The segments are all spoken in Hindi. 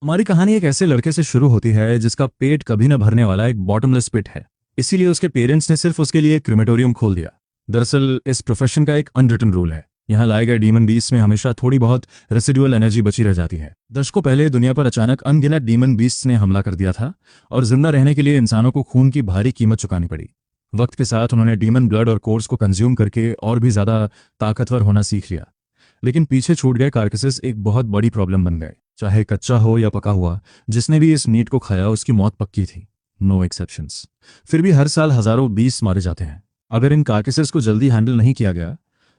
हमारी कहानी एक ऐसे लड़के से शुरू होती है जिसका पेट कभी न भरने वाला एक बॉटमलेस पिट है। इसीलिए उसके पेरेंट्स ने सिर्फ उसके लिए एक क्रिमेटोरियम खोल दिया। दरअसल इस प्रोफेशन का एक अनरिटन रूल है। यहाँ लाए गए डीमन बीस्ट में हमेशा थोड़ी बहुत रेसिडुअल एनर्जी बची रह जाती है। दशकों पहले दुनिया पर अचानक अनगिनत डीमन बीस्ट ने हमला कर दिया था और जिंदा रहने के लिए इंसानों को खून की भारी कीमत चुकानी पड़ी। वक्त के साथ उन्होंने डीमन ब्लड और कोर्स को कंज्यूम करके और भी ज्यादा ताकतवर होना सीख लिया। लेकिन पीछे छूट गए कार्कसेस एक बहुत बड़ी प्रॉब्लम बन गए। चाहे कच्चा हो या पका हुआ, जिसने भी इस मीट को खाया उसकी मौत पक्की थी। No exceptions. फिर भी हर साल हजारों बीस्ट मारे जाते हैं। अगर इन कार्कसेस को जल्दी हैंडल नहीं किया गया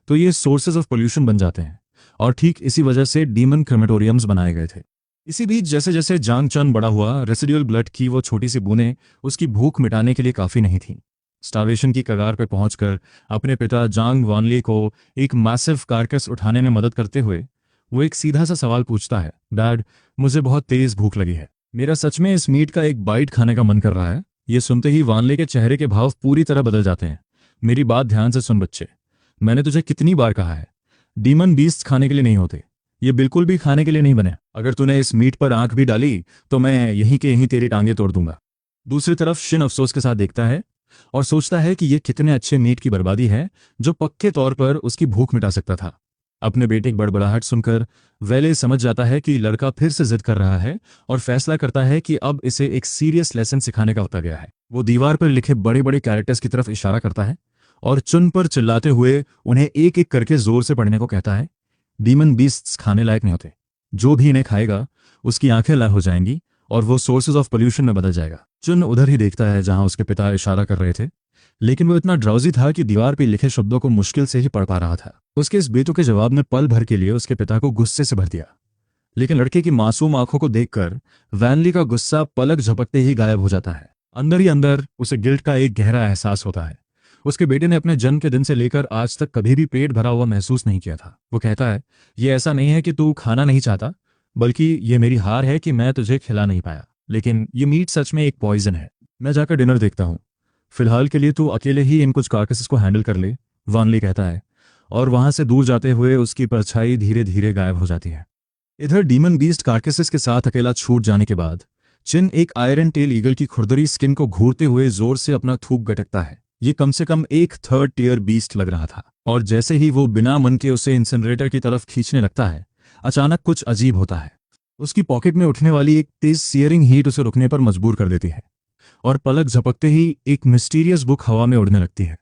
तो ये सोर्सेज ऑफ पोल्यूशन बन जाते हैं। और ठीक इसी वजह से डीमन क्रेमेटोरियम्स बनाए गए थे। इसी बीच जैसे जैसे जांग चन बड़ा हुआ, रेसिडुअल ब्लड की वो छोटी सी बूंदें उसकी भूख मिटाने के लिए काफी नहीं थी। स्टार्वेशन की कगार पर पहुंचकर अपने पिता जांग वानली को एक मैसिव कार्कस उठाने में मदद करते हुए वो एक सीधा सा सवाल पूछता है, डैड, मुझे बहुत तेज भूख लगी है। मेरा सच में इस मीट का एक बाइट खाने का मन कर रहा है। ये सुनते ही वानले के चेहरे के भाव पूरी तरह बदल जाते हैं। मेरी बात ध्यान से सुन बच्चे, मैंने तुझे कितनी बार कहा है, डीमन बीस्ट खाने के लिए नहीं होते। ये बिल्कुल भी खाने के लिए नहीं बने। अगर तूने इस मीट पर आंख भी डाली तो मैं यहीं के यहीं तेरी टांगे तोड़ दूंगा। दूसरी तरफ शिन अफसोस के साथ देखता है और सोचता है कि ये कितने अच्छे मीट की बर्बादी है जो पक्के तौर पर उसकी भूख मिटा सकता था। अपने बेटे की बड़बड़ाहट सुनकर वेले समझ जाता है कि लड़का फिर से जिद कर रहा है और फैसला करता है कि अब इसे एक सीरियस लेसन सिखाने का वक्त आ गया है। वो दीवार पर लिखे बड़े बड़े कैरेक्टर्स की तरफ इशारा करता है और चुन पर चिल्लाते हुए उन्हें एक एक करके जोर से पढ़ने को कहता है। डीमन बीस्ट्स खाने लायक नहीं होते। जो भी इन्हें खाएगा उसकी आंखें लाल हो जाएंगी और वो सोर्सेज ऑफ पोल्यूशन में बदल जाएगा। चुन उधर ही देखता है जहां उसके पिता इशारा कर रहे थे, लेकिन वो इतना ड्राउजी था कि दीवार पर लिखे शब्दों को मुश्किल से ही पढ़ पा रहा था। उसके इस बेतुके जवाब ने पल भर के लिए उसके पिता को गुस्से से भर दिया, लेकिन लड़के की मासूम आंखों को देखकर वैनली का गुस्सा पलक झपकते ही गायब हो जाता है। अंदर ही अंदर उसे गिल्ट का एक गहरा एहसास होता है। उसके बेटे ने अपने जन्म के दिन से लेकर आज तक कभी भी पेट भरा हुआ महसूस नहीं किया था। वो कहता है, ये ऐसा नहीं है कि तू खाना नहीं चाहता, बल्कि ये मेरी हार है कि मैं तुझे खिला नहीं पाया। लेकिन ये मीट सच में एक पॉइजन है। मैं जाकर डिनर देखता हूँ। फिलहाल के लिए तू अकेले ही इन कुछ कार्कसेस को हैंडल कर ले, वानली कहता है, और वहां से दूर जाते हुए उसकी परछाई धीरे धीरे गायब हो जाती है। इधर डीमन बीस्ट कार्कसेस के साथ अकेला छूट जाने के बाद चिन एक आयरन टेल ईगल की खुरदरी स्किन को घूरते हुए जोर से अपना थूक गटकता है। ये कम से कम एक थर्ड टियर बीस्ट लग रहा था। और जैसे ही वो बिना मन के उसे इंसिनरेटर की तरफ खींचने लगता है, अचानक कुछ अजीब होता है। उसकी पॉकेट में उठने वाली एक तेज सियरिंग हीट उसे रुकने पर मजबूर कर देती है और पलक झपकते ही एक मिस्टीरियस बुक हवा में उड़ने लगती है।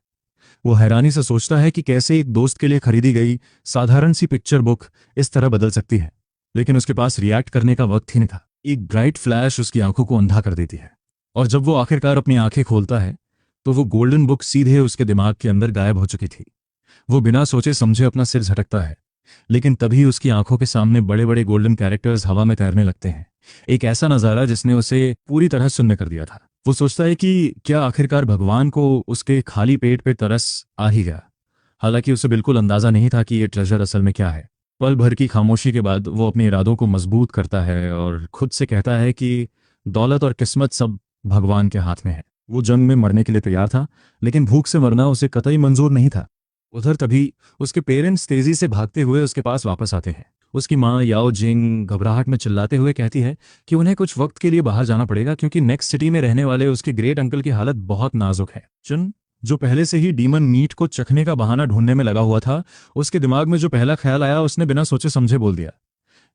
वो हैरानी से सोचता है कि कैसे एक दोस्त के लिए खरीदी गई साधारण सी पिक्चर बुक इस तरह बदल सकती है, लेकिन उसके पास रिएक्ट करने का वक्त ही नहीं था। एक ब्राइट फ्लैश उसकी आंखों को अंधा कर देती है और जब वो आखिरकार अपनी आंखें खोलता है तो वो गोल्डन बुक सीधे उसके दिमाग के अंदर गायब हो चुकी थी। वो बिना सोचे समझे अपना सिर झटकता है, लेकिन तभी उसकी आंखों के सामने बड़े बड़े गोल्डन कैरेक्टर्स हवा में तैरने लगते हैं। एक ऐसा नजारा जिसने उसे पूरी तरह सुन्न कर दिया था। वो सोचता है कि क्या आखिरकार भगवान को उसके खाली पेट पे तरस आ ही गया। हालांकि उसे बिल्कुल अंदाजा नहीं था कि ये ट्रेजर असल में क्या है। पल भर की खामोशी के बाद वो अपने इरादों को मजबूत करता है और खुद से कहता है कि दौलत और किस्मत सब भगवान के हाथ में है। वो जंग में मरने के लिए तैयार था, लेकिन भूख से मरना उसे कतई मंजूर नहीं था। उधर तभी उसके पेरेंट्स तेजी से भागते हुए उसके पास वापस आते हैं। उसकी माँ याओ जिंग घबराहट में चिल्लाते हुए कहती है कि उन्हें कुछ वक्त के लिए बाहर जाना पड़ेगा क्योंकि नेक्स्ट सिटी में रहने वाले उसके ग्रेट अंकल की हालत बहुत नाजुक है। चुन, जो पहले से ही डीमन मीट को चखने का बहाना ढूंढने में लगा हुआ था, उसके दिमाग में जो पहला ख्याल आया उसने बिना सोचे समझे बोल दिया,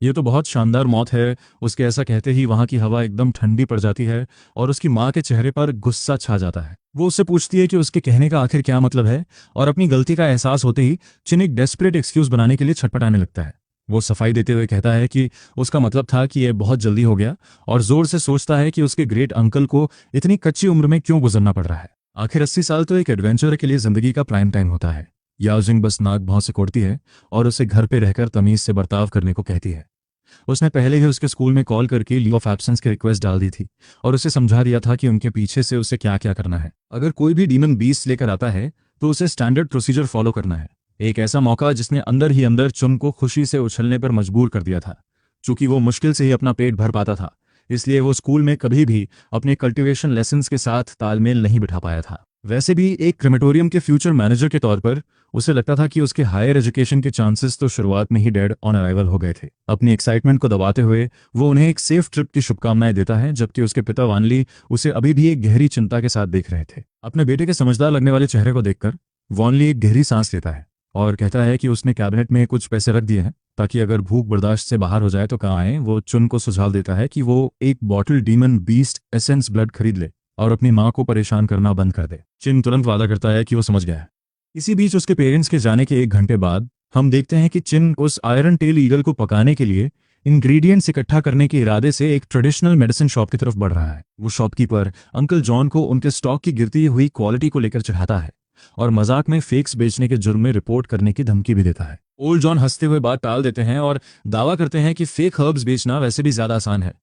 ये तो बहुत शानदार मौत है। उसके ऐसा कहते ही वहां की हवा एकदम ठंडी पड़ जाती है और उसकी माँ के चेहरे पर गुस्सा छा जाता है। वो उससे पूछती है कि उसके कहने का आखिर क्या मतलब है, और अपनी गलती का एहसास होते ही चिन एक डेस्परेट एक्सक्यूज बनाने के लिए छटपटाने लगता है। वो सफाई देते हुए कहता है कि उसका मतलब था कि यह बहुत जल्दी हो गया, और जोर से सोचता है कि उसके ग्रेट अंकल को इतनी कच्ची उम्र में क्यों गुजरना पड़ रहा है। आखिर 80 साल तो एक एडवेंचर के लिए जिंदगी का प्राइम टाइम होता है। याओ जिंग बस नाक भौं से कोड़ती है और उसे घर पे रहकर तमीज से बर्ताव करने को कहती है। उसने पहले ही उसके स्कूल में कॉल करके लीव ऑफ एब्सेंस की रिक्वेस्ट डाल दी थी और उसे समझा दिया था कि उनके पीछे से उसे क्या क्या करना है। अगर कोई भी डीमन बीस्ट लेकर आता है तो उसे स्टैंडर्ड प्रोसीजर फॉलो करना है। एक ऐसा मौका जिसने अंदर ही अंदर चुन को खुशी से उछलने पर मजबूर कर दिया था। चूंकि वो मुश्किल से ही अपना पेट भर पाता था, इसलिए वो स्कूल में कभी भी अपने कल्टीवेशन लेसन्स के साथ तालमेल नहीं बिठा पाया था। वैसे भी एक क्रेमेटोरियम के फ्यूचर मैनेजर के तौर पर उसे लगता था कि उसके हायर एजुकेशन के चांसेस तो शुरुआत में ही डेड ऑन अराइवल हो गए थे। अपनी एक्साइटमेंट को दबाते हुए वो उन्हें एक सेफ ट्रिप की शुभकामनाएं देता है, जबकि उसके पिता वानली उसे अभी भी एक गहरी चिंता के साथ देख रहे थे। अपने बेटे के समझदार लगने वाले चेहरे को देखकर वॉनली एक गहरी सांस लेता है और कहता है कि उसने कैबिनेट में कुछ पैसे रख दिए हैं ताकि अगर भूख बर्दाश्त से बाहर हो जाए तो कहाँ आए। वो चुन को सुझाव देता है कि वो एक bottle demon beast essence blood खरीद ले और अपनी माँ को परेशान करना बंद कर दे। चिन तुरंत वादा करता है कि वो समझ गया है। इसी बीच उसके पेरेंट्स के जाने के 1 घंटे बाद हम देखते हैं कि चिन उस आयरन टेल ईगल को पकाने के लिए इंग्रेडिएंट्स इकट्ठा करने के इरादे से एक ट्रेडिशनल मेडिसिन शॉप की तरफ बढ़ रहा है। वो शॉपकीपर अंकल जॉन को उनके स्टॉक की गिरती हुई क्वालिटी को लेकर चढ़ाता है और मजाक में फेक्स बेचने के जुर्म में रिपोर्ट करने की धमकी भी देता है। ओल्ड जॉन हंसते हुए बात टाल देते हैं और दावा करते हैं कि फेक हर्ब्स बेचना वैसे भी ज्यादा आसान है,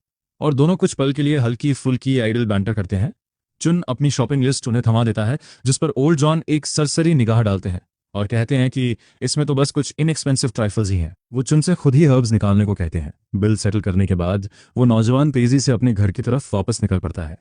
और दोनों कुछ पल के लिए हल्की फुल्की आइडल बैंटर करते हैं। चुन अपनी शॉपिंग लिस्ट उन्हें थमा देता है, जिस पर ओल्ड जॉन एक सरसरी निगाह डालते हैं और कहते हैं कि इसमें तो बस कुछ इनएक्सपेंसिव ट्राइफल्स ही हैं। वो चुन से खुद ही हर्ब्स निकालने को कहते हैं। बिल सेटल करने के बाद वो नौजवान तेजी से अपने घर की तरफ वापस निकल पड़ता है,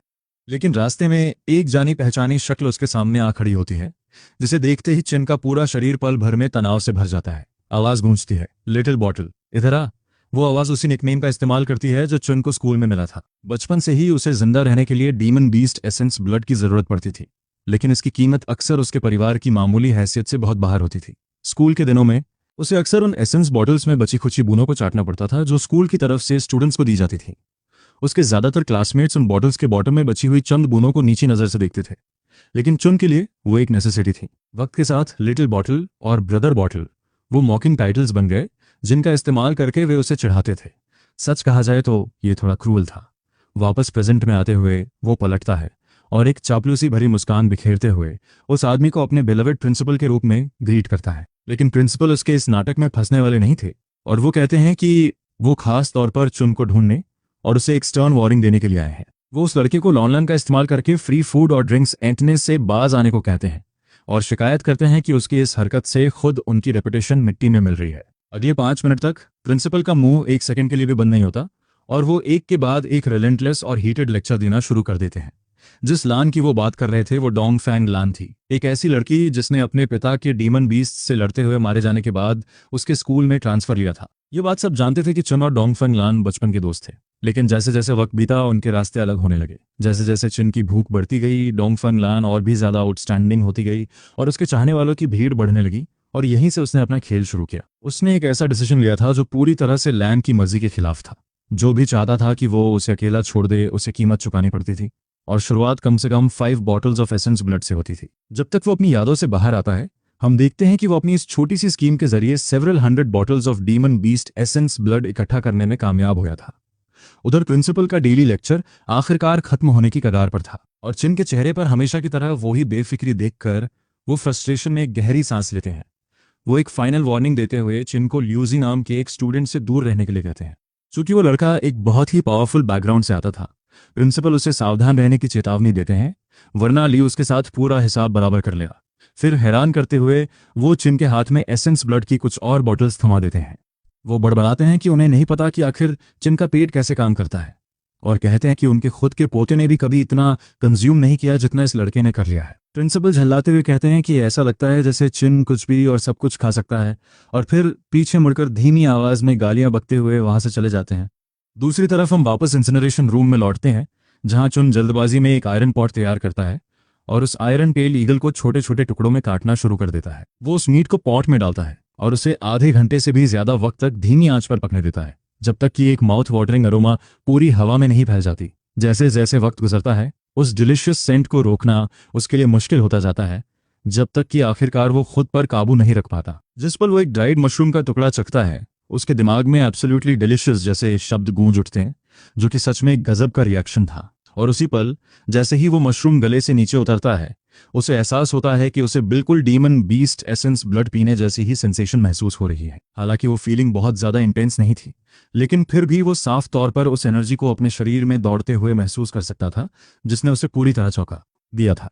लेकिन रास्ते में एक जानी पहचानी शक्ल उसके सामने आ खड़ी होती है, जिसे देखते ही चिन का पूरा शरीर पल भर में तनाव से भर जाता है। आवाज गूंजती है, लिटिल बॉटल इधर आ। वो आवाज उसी निकनेम का इस्तेमाल करती है जो चुन को स्कूल में मिला था। बचपन से ही उसे जिंदा रहने के लिए डीमन बीस्ट एसेंस ब्लड की जरूरत पड़ती थी, लेकिन इसकी कीमत अक्सर उसके परिवार की मामूली हैसियत से बहुत बाहर होती थी। स्कूल के दिनों में उसे अक्सर उन एसेंस बॉटल्स में बची खुची बूंदों को चाटना पड़ता था जो स्कूल की तरफ से स्टूडेंट्स को दी जाती थी। उसके ज्यादातर क्लासमेट्स उन बॉटल्स के बॉटम में बची हुई चंद बूंदों को नीची नजर से देखते थे, लेकिन चुन के लिए वो एक नेसेसिटी थी। वक्त के साथ लिटिल बॉटल और ब्रदर बॉटल वो मॉकिंग टाइटल्स बन गए, जिनका इस्तेमाल करके वे उसे चिढ़ाते थे। सच कहा जाए तो ये थोड़ा क्रूअल था। वापस प्रेजेंट में आते हुए वो पलटता है और एक चापलूसी भरी मुस्कान बिखेरते हुए उस आदमी को अपने बिलवेड प्रिंसिपल के रूप में ग्रीट करता है। लेकिन प्रिंसिपल उसके इस नाटक में फंसने वाले नहीं थे, और वो कहते हैं कि वो खास तौर पर चुन को ढूंढने और उसे एक स्टर्न वार्निंग देने के लिए आए हैं। वो उस लड़के को लॉनलन का इस्तेमाल करके फ्री फूड और ड्रिंक्स एंटने से बाज आने को कहते हैं और शिकायत करते हैं कि उसकी इस हरकत से खुद उनकी रेपुटेशन मिट्टी में मिल रही है। अगले 5 मिनट तक प्रिंसिपल का मुंह 1 सेकंड के लिए भी बंद नहीं होता और वो एक के बाद एक रिलेंटलेस और हीटेड लेक्चर देना शुरू कर देते हैं। जिस लान की वो बात कर रहे थे वो डोंग फैंग लान थी, एक ऐसी लड़की जिसने अपने पिता के डीमन बीस्ट से लड़ते हुए मारे जाने के बाद उसके स्कूल में ट्रांसफर लिया था। ये बात सब जानते थे कि चुन और डोंग फैंग लान बचपन के दोस्त थे, लेकिन जैसे जैसे वक्त बीता उनके रास्ते अलग होने लगे। जैसे जैसे चिन की भूख बढ़ती गई, डोंग फैंग लान और भी ज्यादा आउटस्टैंडिंग होती गई और उसके चाहने वालों की भीड़ बढ़ने लगी, और यहीं से उसने अपना खेल शुरू किया। उसने एक ऐसा डिसीजन लिया था जो पूरी तरह से लैन की मर्जी के खिलाफ था। जो भी चाहता था कि वो उसे अकेला छोड़ दे, उसे कीमत चुकानी पड़ती थी, और शुरुआत कम से कम 5 बॉटल्स ऑफ एसेंस ब्लड से होती थी। जब तक वो अपनी यादों से बाहर आता है, हम देखते हैं कि वो अपनी इस छोटी सी स्कीम के जरिए several 100 bottles of demon beast essence blood इकट्ठा करने में कामयाब होया था। उधर प्रिंसिपल का डेली लेक्चर आखिरकार खत्म होने की कगार पर था, और चिन के चेहरे पर हमेशा की तरह वही बेफिक्री देखकर वो फ्रस्ट्रेशन में एक गहरी सांस लेते हैं। वो एक फाइनल वार्निंग देते हुए चिन को ल्यूजी नाम के एक स्टूडेंट से दूर रहने के लिए कहते हैं। चूंकि वो लड़का एक बहुत ही पावरफुल बैकग्राउंड से आता था, प्रिंसिपल उसे सावधान रहने की चेतावनी देते हैं, वरना ली उसके साथ पूरा हिसाब बराबर कर लेगा। फिर हैरान करते हुए वो चिन के हाथ में एसेंस ब्लड की कुछ और बॉटल्स थमा देते हैं। वो बड़बड़ाते हैं कि उन्हें नहीं पता कि आखिर चिन का पेट कैसे काम करता है, और कहते हैं कि उनके खुद के पोते ने भी कभी इतना कंज्यूम नहीं किया जितना इस लड़के ने कर लिया है। प्रिंसिपल झल्लाते हुए कहते हैं कि ऐसा लगता है जैसे चिन कुछ भी और सब कुछ खा सकता है, और फिर पीछे मुड़कर धीमी आवाज में गालियां बकते हुए वहां से चले जाते हैं। दूसरी तरफ हम वापस इंसिनरेशन रूम में लौटते हैं, जहां चुन जल्दबाजी में एक आयरन पॉट तैयार करता है और उस आयरन टेल ईगल को छोटे छोटे टुकड़ों में काटना शुरू कर देता है। वो उस मीट को पॉट में डालता है और उसे आधे घंटे से भी ज्यादा वक्त तक धीमी आंच पर पकने देता है, जब तक कि एक माउथ वाटरिंग अरोमा पूरी हवा में नहीं फैल जाती। जैसे जैसे वक्त गुजरता है, उस डिलिशियस सेंट को रोकना उसके लिए मुश्किल होता जाता है, जब तक कि आखिरकार वो खुद पर काबू नहीं रख पाता। जिस पल वो एक ड्राइड मशरूम का टुकड़ा चखता है, उसके दिमाग में एब्सोल्युटली डिलिशियस जैसे शब्द गूंज उठते हैं, जो कि सच में एक गजब का रिएक्शन था। और उसी पल जैसे ही वो मशरूम गले से नीचे उतरता है, उसे एहसास होता है कि उसे बिल्कुल डीमन बीस्ट एसेंस ब्लड पीने जैसी ही सेंसेशन महसूस हो रही है। हालांकि वो फीलिंग बहुत ज्यादा इंटेंस नहीं थी, लेकिन फिर भी वो साफ तौर पर उस एनर्जी को अपने शरीर में दौड़ते हुए महसूस कर सकता था, जिसने उसे पूरी तरह चौंका दिया था।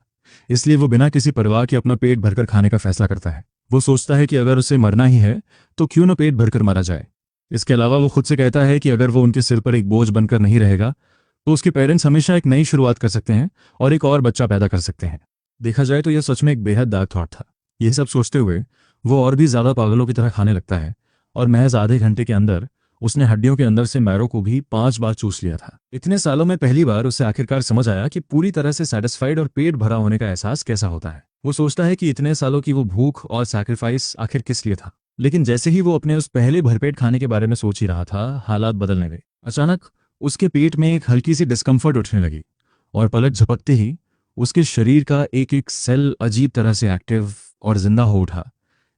इसलिए वो बिना किसी परवाह के अपना पेट भरकर खाने का फैसला करता है। वो सोचता है कि अगर उसे मरना ही है तो क्यों न पेट भरकर मारा जाए। इसके अलावा वो खुद से कहता है कि अगर वो उनके सिर पर एक बोझ बनकर नहीं रहेगा, तो उसके पेरेंट्स हमेशा एक नई शुरुआत कर सकते हैं और एक और बच्चा पैदा कर सकते हैं। देखा जाए तो यह सच में एक बेहद डार्क थॉट था। यह सब सोचते हुए वो और भी ज़्यादा पागलों की तरह खाने लगता है और महज आधे घंटे के अंदर उसने हड्डियों के अंदर से मैरो को भी 5 बार चूस लिया था। इतने सालों में पहली बार उसे आखिरकार समझ आया कि पूरी तरह से सेटिस्फाइड और पेट भरा होने का एहसास कैसा होता है। वो सोचता है कि इतने सालों की वो भूख और सैक्रिफाइस आखिर किस लिए था। लेकिन जैसे ही वो अपने उस पहले भरपेट खाने के बारे में सोच ही रहा था, हालात बदलने लगे। अचानक उसके पेट में एक हल्की सी डिस्कम्फर्ट उठने लगी और पलक झपकते ही उसके शरीर का एक एक सेल अजीब तरह से एक्टिव और जिंदा हो उठा,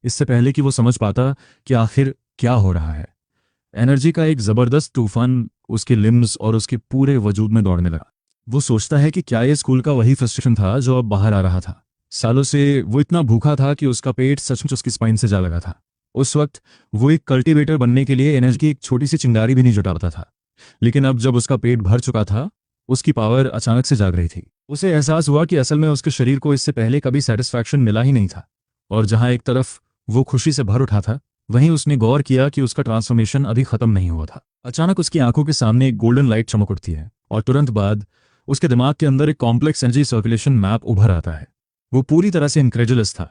इससे पहले कि वो समझ पाता कि आखिर क्या हो रहा है। एनर्जी का एक जबरदस्त तूफान उसके लिम्स और उसके पूरे वजूद में दौड़ने लगा। वो सोचता है कि क्या ये स्कूल का वही फ्रस्ट्रेशन था जो अब बाहर आ रहा था। सालों से वो इतना भूखा था कि उसका पेट सचमुच उसकी स्पाइन से जा लगा था। उस वक्त वो एक कल्टीवेटर बनने के लिए एनर्जी की एक छोटी सी चिंगारी भी नहीं जुटा पाता था, लेकिन अब जब उसका पेट भर चुका था, उसकी पावर अचानक से जाग रही थी। उसे एहसास हुआ कि असल में उसके शरीर को इससे पहले कभी सेटिस्फैक्शन मिला ही नहीं था, और जहां एक तरफ वो खुशी से भर उठा था, वहीं उसने गौर किया कि उसका ट्रांसफॉर्मेशन अभी खत्म नहीं हुआ था। अचानक उसकी आंखों के सामने एक गोल्डन लाइट चमक उठती है और तुरंत बाद उसके दिमाग के अंदर एक कॉम्प्लेक्स एनर्जी सर्कुलेशन मैप उभर आता है। वो पूरी तरह से इनक्रेडुलस था,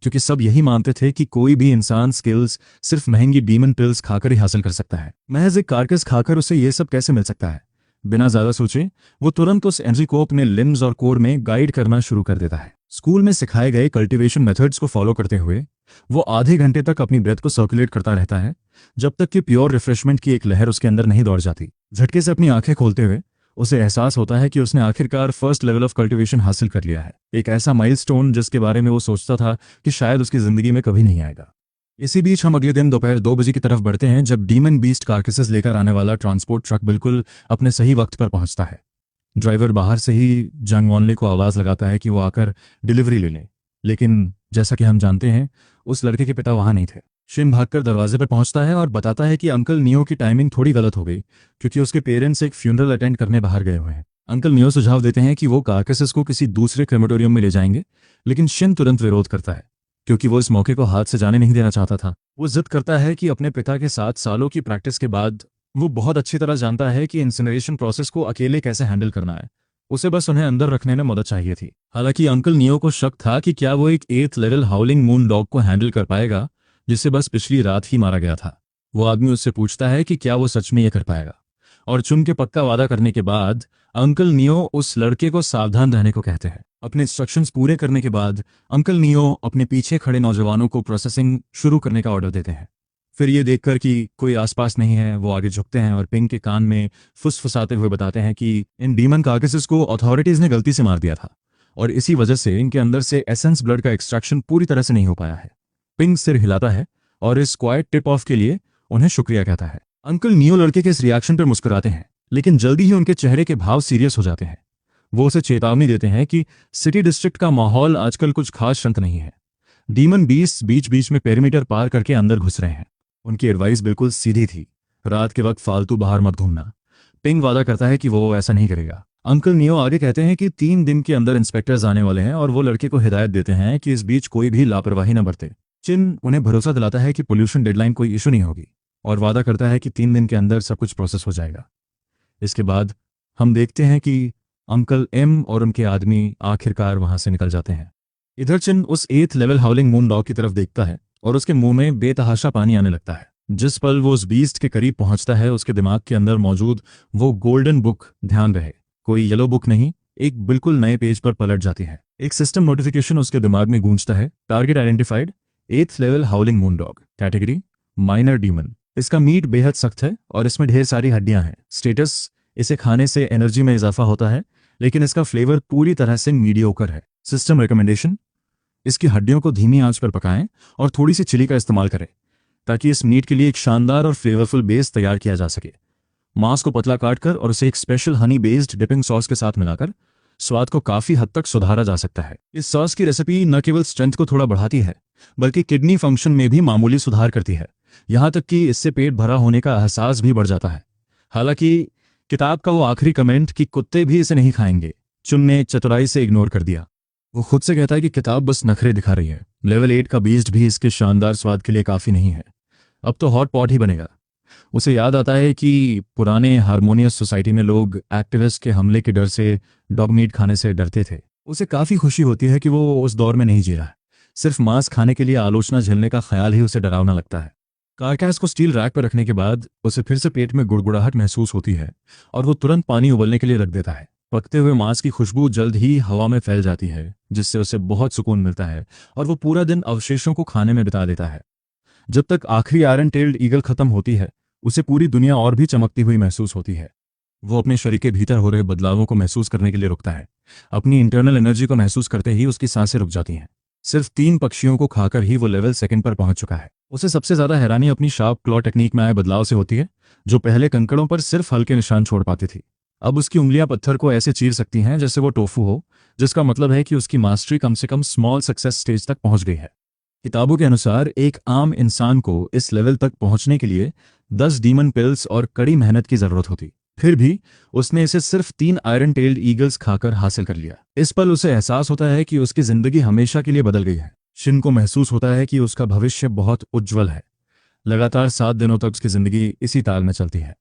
क्योंकि सब यही मानते थे कि कोई भी इंसान स्किल्स सिर्फ महंगी डीमन पिल्स खाकर ही हासिल कर सकता है। महज एक कारकस खाकर उसे ये सब कैसे मिल सकता है? बिना ज्यादा सोचे वो तुरंत उस एनर्जी को अपने लिम्स और कोर में गाइड करना शुरू कर देता है। स्कूल में सिखाए गए कल्टीवेशन मेथड्स को फॉलो करते हुए वो आधे घंटे तक अपनी ब्रेथ को सर्कुलेट करता रहता है, जब तक कि प्योर रिफ्रेशमेंट की एक लहर उसके अंदर नहीं दौड़ जाती। झटके से अपनी आंखें खोलते हुए उसे एहसास होता है कि उसने आखिरकार फर्स्ट लेवल ऑफ कल्टीवेशन हासिल कर लिया है, एक ऐसा माइलस्टोन जिसके बारे में वो सोचता था कि शायद उसकी जिंदगी में कभी नहीं आएगा। इसी बीच हम अगले दिन दोपहर 2 बजे की तरफ बढ़ते हैं, जब डीमन बीस्ट कार्कसेस लेकर आने वाला ट्रांसपोर्ट ट्रक बिल्कुल अपने सही वक्त पर पहुंचता है। ड्राइवर बाहर से ही जंग वॉनले को आवाज़ लगाता है कि वो आकर डिलीवरी ले लें, लेकिन जैसा कि हम जानते हैं उस लड़के के पिता वहां नहीं थे। शिम भागकर दरवाजे पर पहुंचता है और बताता है कि अंकल नियो की टाइमिंग थोड़ी गलत हो गई, क्योंकि उसके पेरेंट्स एक फ्यूनरल अटेंड करने बाहर गए हुए हैं। अंकल नियो सुझाव देते हैं कि वो कार्कसेस को किसी दूसरे क्रेमेटोरियम में ले जाएंगे, लेकिन शिन तुरंत विरोध करता है, क्योंकि वो इस मौके को हाथ से जाने नहीं देना चाहता था। वो जिद करता है कि अपने पिता के 7 सालों की प्रैक्टिस के बाद वो बहुत अच्छी तरह जानता है कि इंसिनरेशन प्रोसेस को अकेले कैसे हैंडल करना है। उसे बस उन्हें अंदर रखने में मदद चाहिए थी। हालांकि अंकल नियो को शक था कि क्या वो एक 8th लेवल हाउलिंग मून डॉग को हैंडल कर पाएगा, जिसे बस पिछली रात ही मारा गया था। वो आदमी उससे पूछता है कि क्या वो सच में ये कर पाएगा, और चुन के पक्का वादा करने के बाद अंकल नियो उस लड़के को सावधान रहने को कहते हैं। अपने इंस्ट्रक्शंस पूरे करने के बाद अंकल नियो अपने पीछे खड़े नौजवानों को प्रोसेसिंग शुरू करने का ऑर्डर देते हैं। फिर ये देखकर कि कोई आसपास नहीं है, वो आगे झुकते हैं और पिंग के कान में फुसफुसाते हुए बताते हैं कि इन डीमन कार्कसेस को अथॉरिटीज ने गलती से मार दिया था, और इसी वजह से इनके अंदर से एसेंस ब्लड का एक्सट्रैक्शन पूरी तरह से नहीं हो पाया है। पिंग सिर हिलाता है और इस क्वाइट टिप ऑफ के लिए उन्हें शुक्रिया कहता है। अंकल नियो लड़के के इस रिएक्शन पर मुस्कुराते हैं, लेकिन जल्दी ही उनके चेहरे के भाव सीरियस हो जाते हैं। वो उसे चेतावनी देते हैं कि सिटी डिस्ट्रिक्ट का माहौल आजकल कुछ खास शांत नहीं है। डीमन बीस्ट बीच बीच में पेरीमीटर पार करके अंदर घुस रहे हैं। उनकी एडवाइस बिल्कुल सीधी थी, रात के वक्त फालतू बाहर मत घूमना। पिंग वादा करता है कि वो ऐसा नहीं करेगा। अंकल नियो आगे कहते हैं कि 3 दिन के अंदर इंस्पेक्टर्स आने वाले हैं, और वो लड़के को हिदायत देते हैं कि इस बीच कोई भी लापरवाही न बरते। चिन उन्हें भरोसा दिलाता है कि पोल्यूशन डेडलाइन कोई इशू नहीं होगी, और वादा करता है कि 3 दिन के अंदर सब कुछ प्रोसेस हो जाएगा। इसके बाद हम देखते हैं कि अंकल एम और उनके आदमी आखिरकार वहां से निकल जाते हैं। इधर चिन उस 8th लेवल हाउलिंग मून डॉग की तरफ देखता है और उसके मुंह में बेतहाशा पानी आने लगता है। जिस पल वो उस बीस्ट के करीब पहुंचता है, उसके दिमाग के अंदर मौजूद वो गोल्डन बुक, ध्यान रहे कोई येलो बुक नहीं, एक बिल्कुल नए पेज पर पलट जाती है। एक सिस्टम नोटिफिकेशन उसके दिमाग में गूंजता है, target identified, 8th level हाउलिंग moon dog, category minor demon. इसका मीट बेहद सख्त है और इसमें ढेर सारी हड्डियां हैं। स्टेटस, इसे खाने से एनर्जी में इजाफा होता है, लेकिन इसका फ्लेवर पूरी तरह से मीडियोकर है। सिस्टम रिकमेंडेशन, इसकी हड्डियों को धीमी आंच पर पकाएं और थोड़ी सी चिली का इस्तेमाल करें, ताकि इस मीट के लिए एक शानदार और फ्लेवरफुल बेस तैयार किया जा सके। मांस को पतला काटकर और उसे एक special Honey based dipping sauce के साथ मिलाकर स्वाद को काफी हद तक सुधारा जा सकता है। इस सॉस की रेसिपी न केवल स्ट्रेंथ को थोड़ा बढ़ाती है, बल्कि किडनी फंक्शन में भी मामूली सुधार करती है, यहां तक कि इससे पेट भरा होने का एहसास भी बढ़ जाता है। हालांकि किताब का वो आखिरी कमेंट कि कुत्ते भी इसे नहीं खाएंगे, चुन ने चतुराई से इग्नोर कर दिया। वो खुद से कहता है कि किताब बस नखरे दिखा रही है, लेवल 8 का बीस्ट भी इसके शानदार स्वाद के लिए काफी नहीं है, अब तो हॉट पॉट ही बनेगा। उसे याद आता है कि पुराने हारमोनियस सोसाइटी में लोग एक्टिविस्ट के हमले के डर से डॉग मीट खाने से डरते थे। उसे काफी खुशी होती है कि वो उस दौर में नहीं जी रहा है, सिर्फ मांस खाने के लिए आलोचना झेलने का ख्याल ही उसे डरावना लगता है। कारकैस को स्टील रैक पर रखने के बाद उसे फिर से पेट में गुड़गुड़ाहट महसूस होती है और वो तुरंत पानी उबलने के लिए रख देता है। पकते हुए मांस की खुशबू जल्द ही हवा में फैल जाती है, जिससे उसे बहुत सुकून मिलता है और वो पूरा दिन अवशेषों को खाने में बिता देता है। जब तक आखिरी आयरन टेल्ड ईगल खत्म होती है, उसे पूरी दुनिया और भी चमकती हुई महसूस होती है। वो अपने शरीर के भीतर हो रहे बदलावों को महसूस करने के लिए रुकता है। अपनी इंटरनल एनर्जी को महसूस करते ही उसकी सांसें रुक जाती हैं। सिर्फ 3 पक्षियों को खाकर ही वो लेवल 2 पर पहुंच चुका है। उसे सबसे ज्यादा हैरानी अपनी शार्प क्लॉ टेक्निक में आए बदलाव से होती है, जो पहले कंकड़ों पर सिर्फ हल्के निशान छोड़ पाती थी। अब उसकी उंगलियां पत्थर को ऐसे चीर सकती हैं जैसे वो टोफू हो, जिसका मतलब है कि उसकी मास्टरी कम से कम स्मॉल सक्सेस स्टेज तक पहुंच गई है। किताबों के अनुसार एक आम इंसान को इस लेवल तक पहुंचने के लिए 10 डीमन पिल्स और कड़ी मेहनत की जरूरत होती। फिर भी उसने इसे सिर्फ 3 आयरन टेल्ड ईगल्स खाकर हासिल कर लिया। इस पल उसे एहसास होता है कि उसकी जिंदगी हमेशा के लिए बदल गई है। शिन को महसूस होता है कि उसका भविष्य बहुत उज्जवल है। लगातार 7 दिनों तक उसकी जिंदगी इसी ताल में चलती है,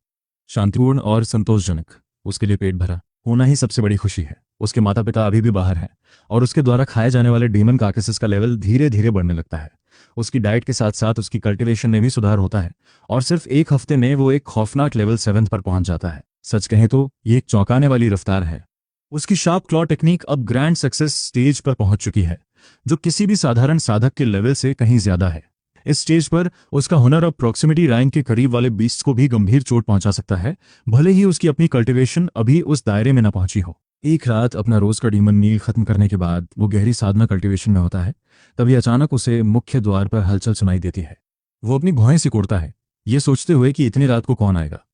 शांतिपूर्ण और संतोषजनक। उसके लिए पेट भरा होना ही सबसे बड़ी खुशी है। उसके माता पिता अभी भी बाहर हैं और उसके द्वारा खाए जाने वाले डीमन कार्कसेस का लेवल धीरे धीरे बढ़ने लगता है। उसकी डाइट के साथ साथ उसकी कल्टीवेशन में भी सुधार होता है और सिर्फ 1 हफ्ते में वो एक खौफनाक लेवल 7 पर पहुंच जाता है। सच कहें तो ये एक चौंकाने वाली रफ्तार है। उसकी शार्प क्लॉ टेक्निक अब ग्रैंड सक्सेस स्टेज पर पहुंच चुकी है, जो किसी भी साधारण साधक के लेवल से कहीं ज्यादा है। इस स्टेज पर उसका हुनर अब प्रॉक्सिमिटी रैंक के करीब वाले बीस्ट को भी गंभीर चोट पहुंचा सकता है, भले ही उसकी अपनी कल्टीवेशन अभी उस दायरे में न पहुंची हो। एक रात अपना रोज का डीमन मील खत्म करने के बाद वो गहरी साधना कल्टीवेशन में होता है। तभी अचानक उसे मुख्य द्वार पर हलचल सुनाई देती है। वो अपनी भौहें सिकोड़ता है, ये सोचते हुए कि इतनी रात को कौन आएगा।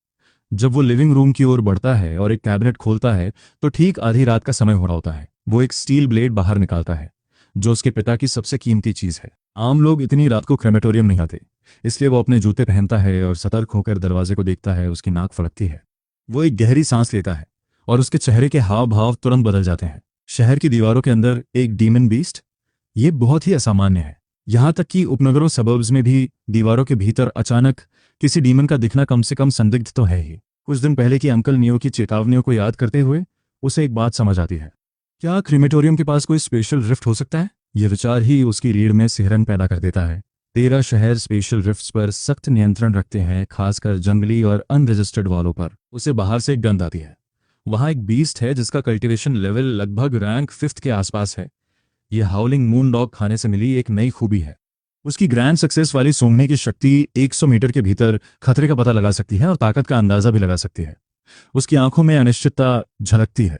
जब वो लिविंग रूम की ओर बढ़ता है और एक कैबिनेट खोलता है तो ठीक आधी रात का समय हो रहा होता है। वो एक स्टील ब्लेड बाहर निकालता है, जो उसके पिता की सबसे कीमती चीज है। आम लोग इतनी रात को क्रेमेटोरियम नहीं आते, इसलिए वो अपने जूते पहनता है और सतर्क होकर दरवाजे को देखता है। उसकी नाक फड़कती है। वो एक गहरी सांस लेता है और उसके चेहरे के हाव भाव तुरंत बदल जाते हैं। शहर की दीवारों के अंदर एक डीमन बीस्ट, ये बहुत ही असामान्य है। यहां तक कि उपनगरों सबर्ब्स में भी दीवारों के भीतर अचानक किसी डीमन का दिखना कम से कम संदिग्ध तो है ही। कुछ दिन पहले की अंकल नियो की चेतावनियों को याद करते हुए उसे एक बात समझ आती है। क्या क्रीमेटोरियम के पास कोई स्पेशल रिफ्ट हो सकता है? यह विचार ही उसकी रीढ़ में सिहरन पैदा कर देता है। 13 शहर स्पेशल रिफ्ट्स पर सख्त नियंत्रण रखते हैं, खासकर जंगली और अनरजिस्टर्ड वालों पर। उसे बाहर से एक गंध आती है। वहां एक बीस्ट है जिसका कल्टीवेशन लेवल लगभग रैंक 5 के आसपास है। यह हाउलिंग मून डॉग खाने से मिली एक नई खूबी है। उसकी ग्रैंड सक्सेस वाली सूंघने की शक्ति 100 मीटर के भीतर खतरे का पता लगा सकती है और ताकत का अंदाजा भी लगा सकती है। उसकी आंखों में अनिश्चितता झलकती है।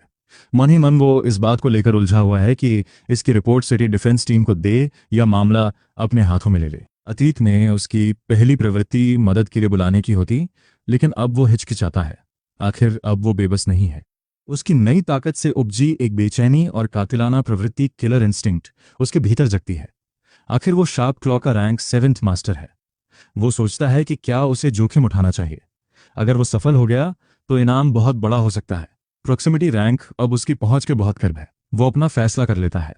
मन ही मन वो इस बात को लेकर उलझा हुआ है कि इसकी रिपोर्ट सिटी डिफेंस टीम को दे या मामला अपने हाथों में ले ले। अतीत में उसकी पहली प्रवृत्ति मदद के लिए बुलाने की होती, लेकिन अब वो हिचकिचाता है। आखिर अब वो बेबस नहीं है। उसकी नई ताकत से उपजी एक बेचैनी और कातिलाना प्रवृत्ति, किलर इंस्टिंक्ट, उसके भीतर जगती है। आखिर वो शार्प क्लॉ का रैंक 7th मास्टर है। वो सोचता है कि क्या उसे जोखिम उठाना चाहिए। अगर वो सफल हो गया तो इनाम बहुत बड़ा हो सकता है। प्रॉक्सिमिटी रैंक अब उसकी पहुंच के बहुत करीब है। वो अपना फैसला कर लेता है।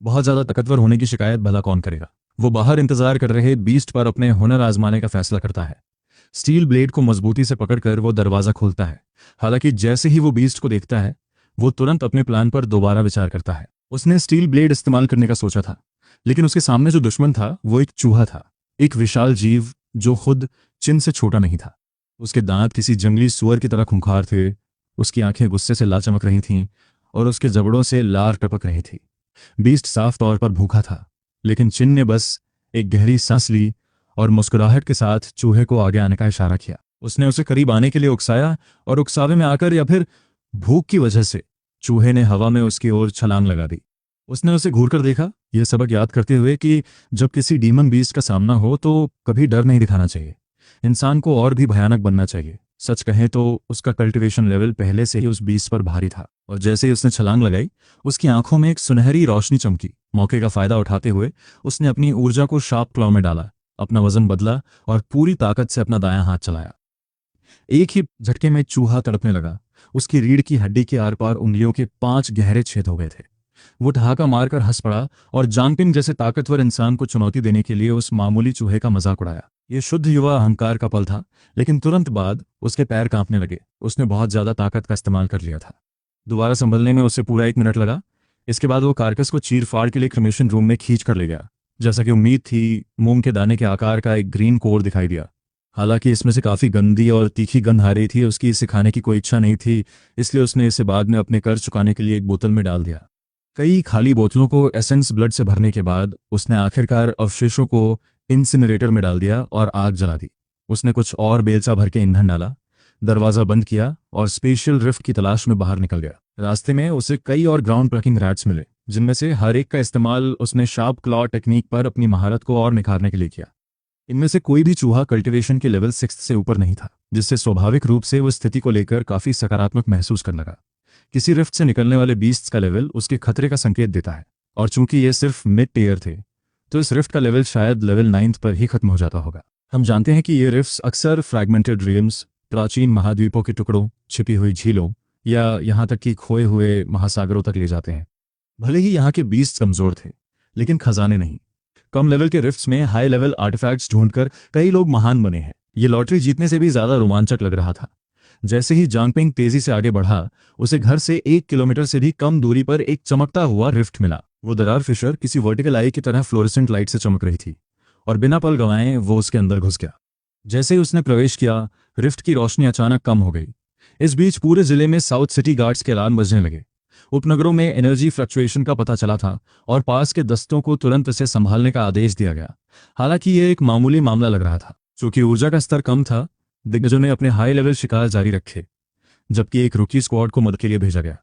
बहुत ज्यादा ताकतवर होने की शिकायत भला कौन करेगा। वो बाहर इंतजार कर रहे बीस्ट पर अपने हुनर आजमाने का फैसला करता है। स्टील ब्लेड को मजबूती से पकड़कर वो दरवाजा खोलता है। हालांकि जैसे ही वो बीस्ट को देखता है, वो तुरंत अपने प्लान पर दोबारा विचार करता है। उसने स्टील ब्लेड इस्तेमाल करने का सोचा था, लेकिन उसके सामने जो दुश्मन था वो एक चूहा था, एक विशाल जीव जो खुद चिन से छोटा नहीं था। उसके दांत किसी जंगली सुअर की तरह खूंखार थे। उसकी आंखें गुस्से से लाल चमक रही थीं और उसके जबड़ों से लार टपक रही थी। बीस्ट साफ तौर पर भूखा था, लेकिन चिन ने बस एक गहरी सांस ली और मुस्कुराहट के साथ चूहे को आगे आने का इशारा किया। उसने उसे करीब आने के लिए उकसाया और उकसावे में आकर या फिर भूख की वजह से चूहे ने हवा में उसकी ओर छलांग लगा दी। उसने उसे घूरकर देखा, यह सबक याद करते हुए कि जब किसी डीमन बीस्ट का सामना हो तो कभी डर नहीं दिखाना चाहिए। इंसान को और भी भयानक बनना चाहिए। सच कहें तो उसका कल्टीवेशन लेवल पहले से ही उस बीस्ट पर भारी था और जैसे ही उसने छलांग लगाई, उसकी आंखों में एक सुनहरी रोशनी चमकी। मौके का फायदा उठाते हुए उसने अपनी ऊर्जा को शार्प क्लॉ में डाला, अपना वजन बदला और पूरी ताकत से अपना दायां हाथ चलाया। एक ही झटके में चूहा तड़पने लगा। उसकी रीढ़ की हड्डी के आर पार उंगलियों के 5 गहरे छेद हो गए थे। वो ठहाका मारकर हंस पड़ा और जानपिंग जैसे ताकतवर इंसान को चुनौती देने के लिए उस मामूली चूहे का मजाक उड़ाया। ये शुद्ध युवा अहंकार का पल था, लेकिन तुरंत बाद उसके पैर कांपने लगे। उसने बहुत ज्यादा ताकत का इस्तेमाल कर लिया था। दोबारा संभलने में उसे पूरा 1 मिनट लगा। इसके बाद वो कारकस को चीर फाड़ के लिए क्रिमेशन रूम में खींच कर ले गया। जैसा कि उम्मीद थी, मूंग के दाने के आकार का एक ग्रीन कोर दिखाई दिया। हालांकि इसमें से काफ़ी गंदी और तीखी गंध आ रही थी। उसकी इसे खाने की कोई इच्छा नहीं थी, इसलिए उसने इसे बाद में अपने कर्ज चुकाने के लिए एक बोतल में डाल दिया। कई खाली बोतलों को एसेंस ब्लड से भरने के बाद उसने आखिरकार अवशेषों को इंसिनरेटर में डाल दिया और आग जला दी। उसने कुछ और बेलचा भर के ईंधन डाला, दरवाज़ा बंद किया और स्पेशल रिफ्ट की तलाश में बाहर निकल गया। रास्ते में उसे कई और ग्राउंड प्लकिंग रैट्स मिले, जिनमें से हर एक का इस्तेमाल उसने शार्प क्लॉ टेक्निक पर अपनी महारत को और निखारने के लिए किया। इनमें से कोई भी चूहा कल्टीवेशन के लेवल 6 से ऊपर नहीं था, जिससे स्वाभाविक रूप से वो स्थिति को लेकर काफ़ी सकारात्मक महसूस करने लगा। किसी रिफ्ट से निकलने वाले बीस्ट्स का लेवल उसके खतरे का संकेत देता है, और चूंकि ये सिर्फ मिड टीयर थे, तो इस रिफ्ट का लेवल शायद लेवल 9 पर ही खत्म हो जाता होगा। हम जानते हैं कि ये रिफ्ट्स अक्सर फ्रैगमेंटेड रिम्स, प्राचीन महाद्वीपों के टुकड़ों, छिपी हुई झीलों या यहाँ तक कि खोए हुए महासागरों तक ले जाते हैं। भले ही यहाँ के बीस्ट कमजोर थे, लेकिन खजाने नहीं। कम लेवल के रिफ्ट्स में हाई लेवल आर्टिफैक्ट्स ढूंढकर कई लोग महान बने हैं। ये लॉटरी जीतने से भी ज्यादा रोमांचक लग रहा था। जैसे ही जांगपिंग तेजी से आगे बढ़ा, उसे घर से 1 किलोमीटर से भी कम दूरी पर एक चमकता हुआ रिफ्ट मिला। वो दरार फिशर किसी वर्टिकल आई की तरह फ्लोरेसेंट लाइट से चमक रही थी, और बिना पल गंवाए वो उसके अंदर घुस गया। जैसे ही उसने प्रवेश किया, रिफ्ट की रोशनी अचानक कम हो गई। इस बीच पूरे जिले में साउथ सिटी गार्ड्स के अलार्म बजने लगे। उपनगरों में एनर्जी फ्लक्चुएशन का पता चला था और पास के दस्तों को तुरंत इसे संभालने का आदेश दिया गया। हालांकि यह एक मामूली मामला लग रहा था, चूंकि ऊर्जा का स्तर कम था। दिग्गजों ने अपने हाई लेवल शिकार जारी रखे, जबकि एक रुकी स्क्वाड को मदद के लिए भेजा गया।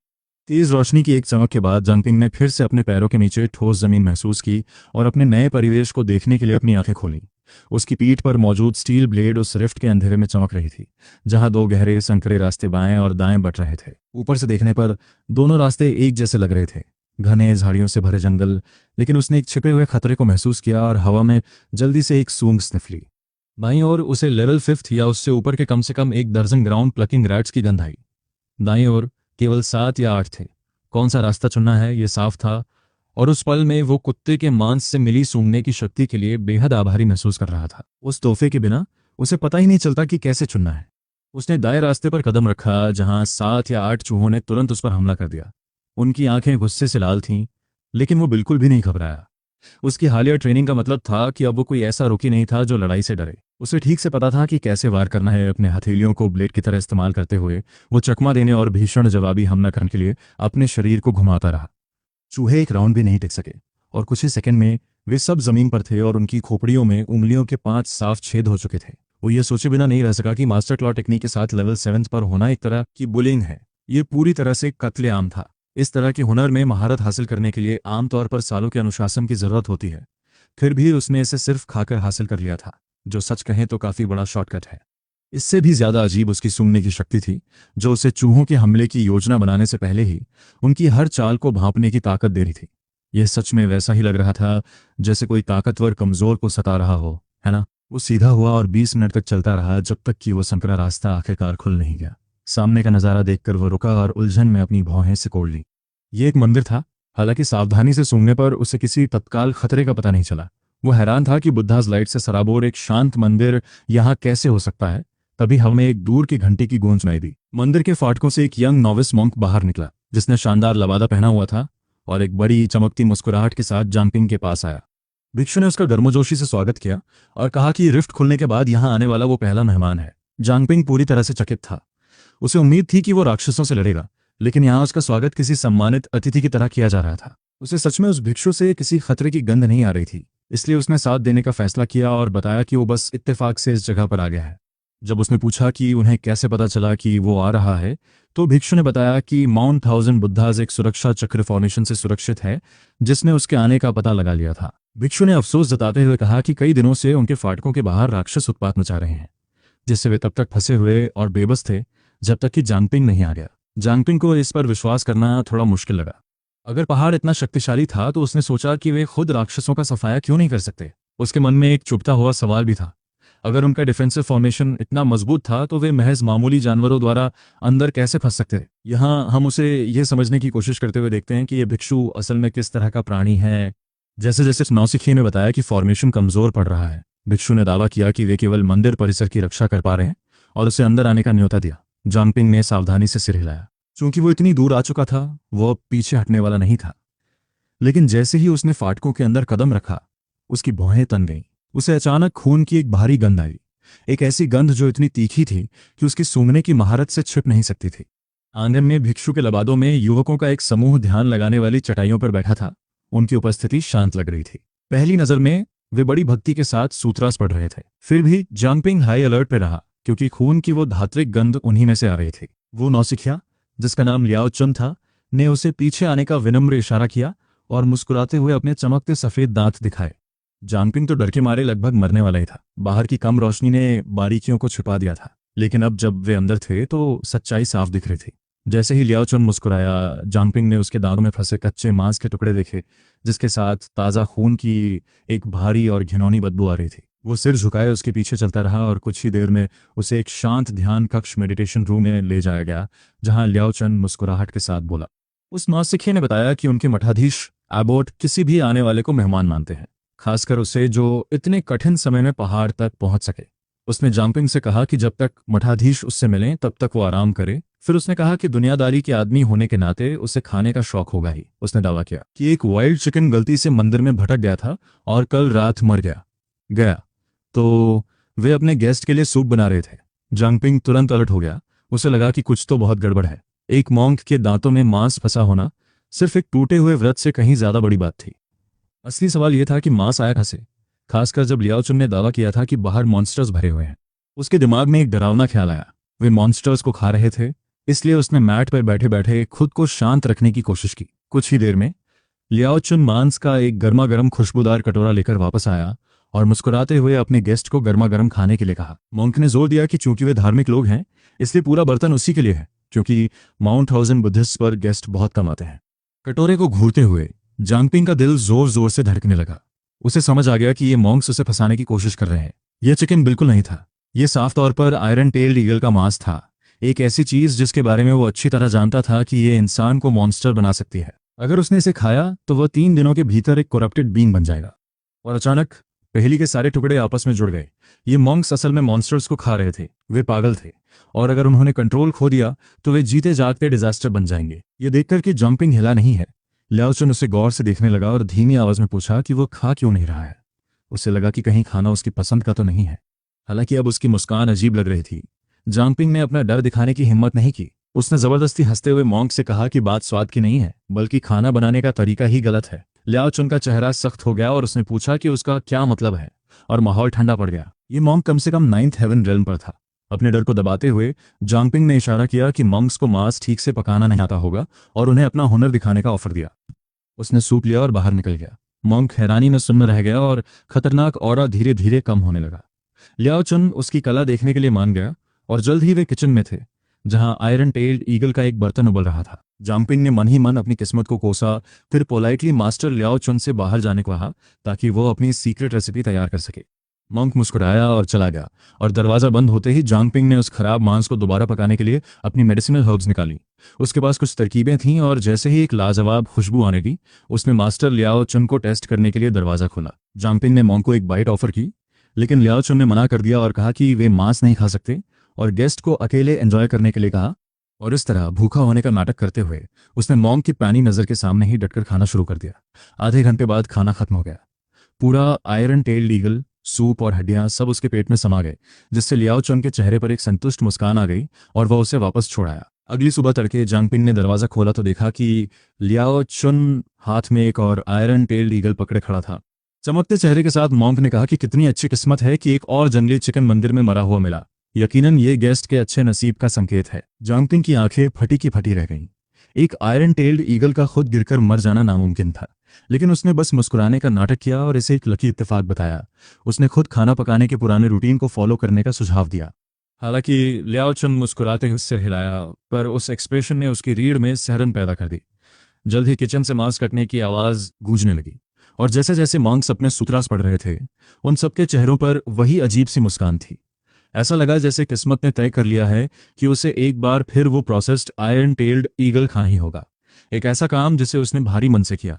तेज रोशनी की एक चमक के बाद जांगपिंग ने फिर से अपने पैरों के नीचे ठोस जमीन महसूस की और अपने नए परिवेश को देखने के लिए अपनी आंखें खोली। उसकी पीठ पर मौजूद स्टील ब्लेड उस रिफ्ट के अंधेरे में चमक रही थी, जहां 2 गहरे संकरे रास्ते बाएं और दाएं बट रहे थे। ऊपर से देखने पर दोनों रास्ते एक जैसे लग रहे थे, घने झाड़ियों से भरे जंगल। लेकिन उसने एक छिपे हुए खतरे को महसूस किया और हवा में जल्दी से एक सूंघ स्निफ ली। बाईं ओर उसे लेवल 5 या उससे ऊपर के कम से कम 1 दर्जन ग्राउंड प्लकिंग रैट्स की गंध आई। दाईं ओर केवल 7 या 8 थे। कौन सा रास्ता चुनना है, ये साफ था, और उस पल में वो कुत्ते के मांस से मिली सूंघने की शक्ति के लिए बेहद आभारी महसूस कर रहा था। उस तोहफे के बिना उसे पता ही नहीं चलता कि कैसे चुनना है। उसने दाएं रास्ते पर कदम रखा, जहां 7 या 8 चूहों ने तुरंत उस पर हमला कर दिया। उनकी आंखें गुस्से से लाल थीं, लेकिन वो बिल्कुल भी नहीं घबराया। उसकी हालिया ट्रेनिंग का मतलब था कि अब वो कोई ऐसा रुकी नहीं था जो लड़ाई से डरे। उसे ठीक से पता था कि कैसे वार करना है। अपने हथेलियों को ब्लेड की तरह इस्तेमाल करते हुए वो चकमा देने और भीषण जवाबी हमला करने के लिए अपने शरीर को घुमाता रहा। चूहे एक राउंड भी नहीं टिक सके, और कुछ ही सेकंड में वे सब जमीन पर थे और उनकी खोपड़ियों में उंगलियों के 5 साफ छेद हो चुके थे। वो ये सोचे बिना नहीं रह सका कि मास्टर क्लॉ टेक्निक के साथ लेवल 7 पर होना एक तरह की बुलिंग है। ये पूरी तरह से कत्लेआम था। इस तरह के हुनर में महारत हासिल करने के लिए आमतौर पर सालों के अनुशासन की जरूरत होती है। फिर भी उसने इसे सिर्फ खाकर हासिल कर लिया था, जो सच कहें तो काफी बड़ा शॉर्टकट है। इससे भी ज्यादा अजीब उसकी सूंघने की शक्ति थी, जो उसे चूहों के हमले की योजना बनाने से पहले ही उनकी हर चाल को भांपने की ताकत दे रही थी। यह सच में वैसा ही लग रहा था जैसे कोई ताकतवर कमजोर को सता रहा हो, है ना? वो सीधा हुआ और 20 मिनट तक चलता रहा, जब तक कि वो संकरा रास्ता आखिरकार खुल नहीं गया। सामने का नजारा देखकर वो रुका और उलझन में अपनी भौहें सिकोड़ ली। ये एक मंदिर था। हालांकि सावधानी से सूंघने पर उसे किसी तत्काल खतरे का पता नहीं चला। वो हैरान था कि बुद्धास लाइट से सराबोर एक शांत मंदिर यहाँ कैसे हो सकता है। तभी हमें एक दूर की घंटी की गूंज सुनाई दी। मंदिर के फाटकों से एक यंग नॉविस मॉन्क बाहर निकला, जिसने शानदार लबादा पहना हुआ था और एक बड़ी चमकती मुस्कुराहट के साथ जांगपिंग के पास आया। भिक्षु ने उसका गर्मजोशी से स्वागत किया और कहा कि रिफ्ट खुलने के बाद यहाँ आने वाला वो पहला मेहमान है। जांगपिंग पूरी तरह से चकित था। उसे उम्मीद थी कि वो राक्षसों से लड़ेगा, लेकिन यहाँ उसका स्वागत किसी सम्मानित अतिथि की तरह किया जा रहा था। उसे सच में उस भिक्षु से किसी खतरे की गंध नहीं आ रही थी, इसलिए उसने साथ देने का फैसला किया और बताया कि वो बस इत्तेफाक से इस जगह पर आ गया है। जब उसने पूछा कि उन्हें कैसे पता चला कि वो आ रहा है, तो भिक्षु ने बताया कि माउंट 1000 बुद्धास एक सुरक्षा चक्र फॉर्मेशन से सुरक्षित है, जिसने उसके आने का पता लगा लिया था। भिक्षु ने अफसोस जताते हुए कहा कि कई दिनों से उनके फाटकों के बाहर राक्षस उत्पात मचा रहे हैं, जिससे वे तब तक फंसे हुए और बेबस थे जब तक कि जांगपिंग नहीं आ गया। जांगपिंग को इस पर विश्वास करना थोड़ा मुश्किल लगा। अगर पहाड़ इतना शक्तिशाली था तो उसने सोचा कि वे खुद राक्षसों का सफाया क्यों नहीं कर सकते। उसके मन में एक चुभता हुआ सवाल भी था। अगर उनका डिफेंसिव फॉर्मेशन इतना मजबूत था तो वे महज मामूली जानवरों द्वारा अंदर कैसे फंस सकते थे। यहाँ हम उसे यह समझने की कोशिश करते हुए देखते हैं कि यह भिक्षु असल में किस तरह का प्राणी है। जैसे जैसे नौसिखिए ने बताया कि फॉर्मेशन कमजोर पड़ रहा है, भिक्षु ने दावा किया कि वे केवल मंदिर परिसर की रक्षा कर पा रहे हैं और उसे अंदर आने का न्योता दिया। जांगपिंग ने सावधानी से सिर हिलाया। चूंकि वो इतनी दूर आ चुका था, वो अब पीछे हटने वाला नहीं था। लेकिन जैसे ही उसने फाटकों के अंदर कदम रखा, उसकी भौहें तन गईं। उसे अचानक खून की एक भारी गंध आई, एक ऐसी गंध जो इतनी तीखी थी कि उसकी सूंघने की महारत से छिप नहीं सकती थी। आंगन में भिक्षु के लबादों में युवकों का एक समूह ध्यान लगाने वाली चटाइयों पर बैठा था। उनकी उपस्थिति शांत लग रही थी। पहली नजर में वे बड़ी भक्ति के साथ सूत्रास पढ़ रहे थे। फिर भी जांगपिंग हाई अलर्ट पर रहा, क्योंकि खून की वो धात्विक गंध उन्हीं में से आ रही थी। वो नौसिखिया, जिसका नाम लियाओ चुन था, ने उसे पीछे आने का विनम्र इशारा किया और मुस्कुराते हुए अपने चमकते सफेद दांत दिखाए। जांगपिंग तो डर के मारे लगभग मरने वाला ही था। बाहर की कम रोशनी ने बारीकियों को छुपा दिया था, लेकिन अब जब वे अंदर थे तो सच्चाई साफ दिख रही थी। जैसे ही लियाओ चुन मुस्कुराया, जांगपिंग ने उसके दांतों में फंसे कच्चे मांस के टुकड़े देखे, जिसके साथ ताज़ा खून की एक भारी और घिनौनी बदबू आ रही थी। वो सिर झुकाए उसके पीछे चलता रहा और कुछ ही देर में उसे एक शांत ध्यान कक्ष मेडिटेशन रूम में ले जाया गया, जहां लियाओ चुन मुस्कुराहट के साथ बोला। उस नौसिखिए ने बताया कि उनके मठाधीश एबोट किसी भी आने वाले को मेहमान मानते हैं, खासकर उसे जो इतने कठिन समय में पहाड़ तक पहुंच सके। उसने जांगपिंग से कहा कि जब तक मठाधीश उससे मिलें तब तक वो आराम करे। फिर उसने कहा कि दुनियादारी के आदमी होने के नाते उसे खाने का शौक होगा ही। उसने दावा किया कि एक वाइल्ड चिकन गलती से मंदिर में भटक गया था और कल रात मर गया तो वे अपने गेस्ट के लिए सूप बना रहे थे। जांगपिंग तुरंत अलर्ट हो गया। उसे लगा कि कुछ तो बहुत गड़बड़ है। एक मॉन्क के दांतों में मांस फंसा होना सिर्फ एक टूटे हुए व्रत से कहीं ज्यादा बड़ी बात थी। असली सवाल यह था कि मांस आया कहां से, खासकर जब लियाओ चुन ने दावा किया था कि बाहर मॉन्स्टर्स भरे हुए हैं। उसके दिमाग में एक डरावना ख्याल आया। वे मॉन्स्टर्स को खा रहे थे, इसलिए उसने मैट पर बैठे बैठे खुद को शांत रखने की कोशिश की। कुछ ही देर में लियाओ चुन मांस का एक गर्मा गर्म खुशबूदार कटोरा लेकर वापस आया और मुस्कुराते हुए अपने गेस्ट को गर्मा गर्म खाने के लिए कहा। मॉन्क ने जोर दिया कि चूंकि वे धार्मिक लोग हैं, इसलिए पूरा बर्तन उसी के लिए है, क्योंकि माउंट थाउजेंड बुद्धिस्ट पर गेस्ट बहुत कम आते हैं। कटोरे को घूरते हुए जांगपिंग का दिल जोर जोर से धड़कने लगा। उसे समझ आ गया कि ये मॉन्क्स उसे फंसाने की कोशिश कर रहे हैं। यह चिकन बिल्कुल नहीं था। यह साफ तौर पर आयरन टेल्ड ईगल का मांस था, एक ऐसी चीज जिसके बारे में वो अच्छी तरह जानता था कि ये इंसान को मॉन्स्टर बना सकती है। अगर उसने इसे खाया तो वह 3 दिनों के भीतर एक करप्टेड बीइंग बन जाएगा। और अचानक पहेली के सारे टुकड़े आपस में जुड़ गए। ये मॉन्क्स असल में मॉन्स्टर्स को खा रहे थे। वे पागल थे, और अगर उन्होंने कंट्रोल खो दिया तो वे जीते जागते डिजास्टर बन जाएंगे। ये देखकर कि जांगपिंग हिला नहीं है, लियाओ चुन उसे गौर से देखने लगा और धीमी आवाज में पूछा कि वो खा क्यों नहीं रहा है। उसे लगा कि कहीं खाना उसकी पसंद का तो नहीं है। हालांकि अब उसकी मुस्कान अजीब लग रही थी। जांगपिंग ने अपना डर दिखाने की हिम्मत नहीं की। उसने जबरदस्ती हंसते हुए मॉन्क से कहा कि बात स्वाद की नहीं है, बल्कि खाना बनाने का तरीका ही गलत है। लियाओ चुन का चेहरा सख्त हो गया और उसने पूछा कि उसका क्या मतलब है, और माहौल ठंडा पड़ गया। ये मॉन्क कम से कम 9th हेवन रेल्म पर था। अपने डर को दबाते हुए जांगपिंग ने इशारा किया कि मॉन्क्स को मांस ठीक से पकाना नहीं आता होगा और उन्हें अपना हुनर दिखाने का ऑफर दिया। उसने सूप लिया और बाहर निकल गया। मॉन्क हैरानी में सुन्न रह गया और खतरनाक ऑरा धीरे धीरे कम होने लगा। लियाओ चुन उसकी कला देखने के लिए मान गया और जल्द ही वे किचन में थे, जहां आयरन टेल्ड ईगल का एक बर्तन उबल रहा था। जांगपिंग ने मन ही मन अपनी किस्मत को कोसा, फिर पोलाइटली मास्टर लियाओ चुन से बाहर जाने को कहा ताकि वो अपनी सीक्रेट रेसिपी तैयार कर सके। मॉन्क मुस्कुराया और चला गया, और दरवाजा बंद होते ही जांगपिंग ने उस खराब मांस को दोबारा पकाने के लिए अपनी मेडिसिनल हर्ब्स निकाली। उसके पास कुछ तरकीबें थीं, और जैसे ही एक लाजवाब खुशबू आने की, उसने मास्टर लियाओ चुन को टेस्ट करने के लिए दरवाजा खोला। जांगपिंग ने मॉन्क को एक बाइट ऑफर की, लेकिन लियाओ चुन ने मना कर दिया और कहा कि वे मांस नहीं खा सकते, और गेस्ट को अकेले एंजॉय करने के लिए कहा। और इस तरह भूखा होने का नाटक करते हुए उसने मॉन्क की पैनी नजर के सामने ही डटकर खाना शुरू कर दिया। आधे घंटे बाद खाना खत्म हो गया। पूरा आयरन टेल्ड ईगल, सूप और हड्डियां सब उसके पेट में समा गए, जिससे लियाओ चुन के चेहरे पर एक संतुष्ट मुस्कान आ गई और वह उसे वापस छोड़ आया। अगली सुबह तड़के जांगपिंग ने दरवाजा खोला तो देखा कि लियाओ चुन हाथ में एक और आयरन टेल्ड ईगल पकड़े खड़ा था। चमकते चेहरे के साथ मॉन्क ने कहा कि कितनी अच्छी किस्मत है कि एक और जंगली चिकन मंदिर में मरा हुआ मिला। यकीनन ये गेस्ट के अच्छे नसीब का संकेत है। जांगपिंग की आंखें फटी की फटी रह गईं। एक आयरन टेल्ड ईगल का खुद गिरकर मर जाना नामुमकिन था, लेकिन उसने बस मुस्कुराने का नाटक किया और इसे एक लकी इत्तेफाक बताया। उसने खुद खाना पकाने के पुराने रूटीन को फॉलो करने का सुझाव दिया। हालांकि लियाओ चुन मुस्कुराते हुए सिर हिलाया, पर उस एक्सप्रेशन ने उसकी रीढ़ में सहरन पैदा कर दी। जल्द ही किचन से मांस कटने की आवाज गूंजने लगी, और जैसे जैसे मॉन्क्स अपने सूत्रास पढ़ रहे थे, उन सबके चेहरों पर वही अजीब सी मुस्कान थी। ऐसा लगा जैसे किस्मत ने तय कर लिया है कि उसे एक बार फिर वो प्रोसेस्ड आयरन टेल्ड ईगल खाना ही होगा। एक ऐसा काम जिसे उसने भारी मन से किया।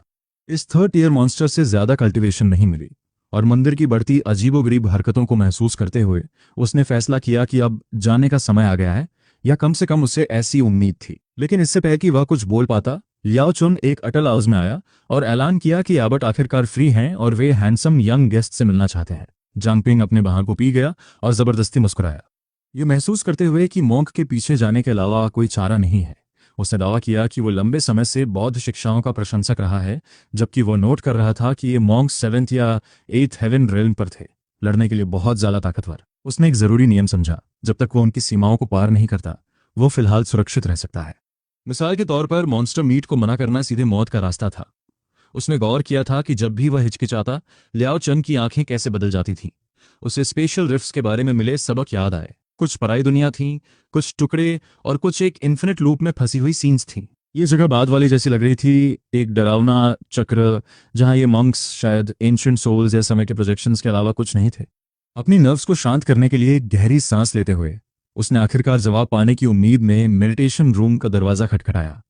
इस 3rd ईयर मॉन्स्टर से ज्यादा कल्टीवेशन नहीं मिली, और मंदिर की बढ़ती अजीबोगरीब हरकतों को महसूस करते हुए उसने फैसला किया कि अब जाने का समय आ गया है, या कम से कम उसे ऐसी उम्मीद थी। लेकिन इससे पहले कि वह कुछ बोल पाता, लियाओ चुन एक अटल आवाज में आया और ऐलान किया कि एबट आखिरकार फ्री हैं और वे हैंडसम यंग गेस्ट से मिलना चाहते हैं। जांगपिंग अपने बाहर को पी गया और जबरदस्ती मुस्कुराया, ये महसूस करते हुए कि मॉन्क के पीछे जाने के अलावा कोई चारा नहीं है। उसने दावा किया कि वो लंबे समय से बौद्ध शिक्षाओं का प्रशंसक रहा है, जबकि वो नोट कर रहा था कि ये मॉन्क 7th या 8th हेवन रेल्म पर थे, लड़ने के लिए बहुत ज्यादा ताकतवर। उसने एक जरूरी नियम समझा, जब तक वो उनकी सीमाओं को पार नहीं करता वो फिलहाल सुरक्षित रह सकता है। मिसाल के तौर पर मॉन्स्टर मीट को मना करना सीधे मौत का रास्ता था। उसने गौर किया था कि जब भी वह हिचकिचाता, लियाओ चन की आंखें कैसे बदल जाती थीं। उसे स्पेशल रिफ्ट्स के बारे में मिले सबक याद आए। कुछ पराई दुनिया थी, कुछ टुकड़े और कुछ एक इन्फिनिट लूप में फंसी हुई सीन्स थीं। ये जगह बाद वाली जैसी लग रही थी, एक डरावना चक्र जहां ये मंक्स शायद एंशिएंट सोल्स या समय के प्रोजेक्शंस के अलावा कुछ नहीं थे। अपनी नर्व्स को शांत करने के लिए गहरी सांस लेते हुए उसने आखिरकार जवाब पाने की उम्मीद में मेडिटेशन रूम का दरवाजा खटखटाया।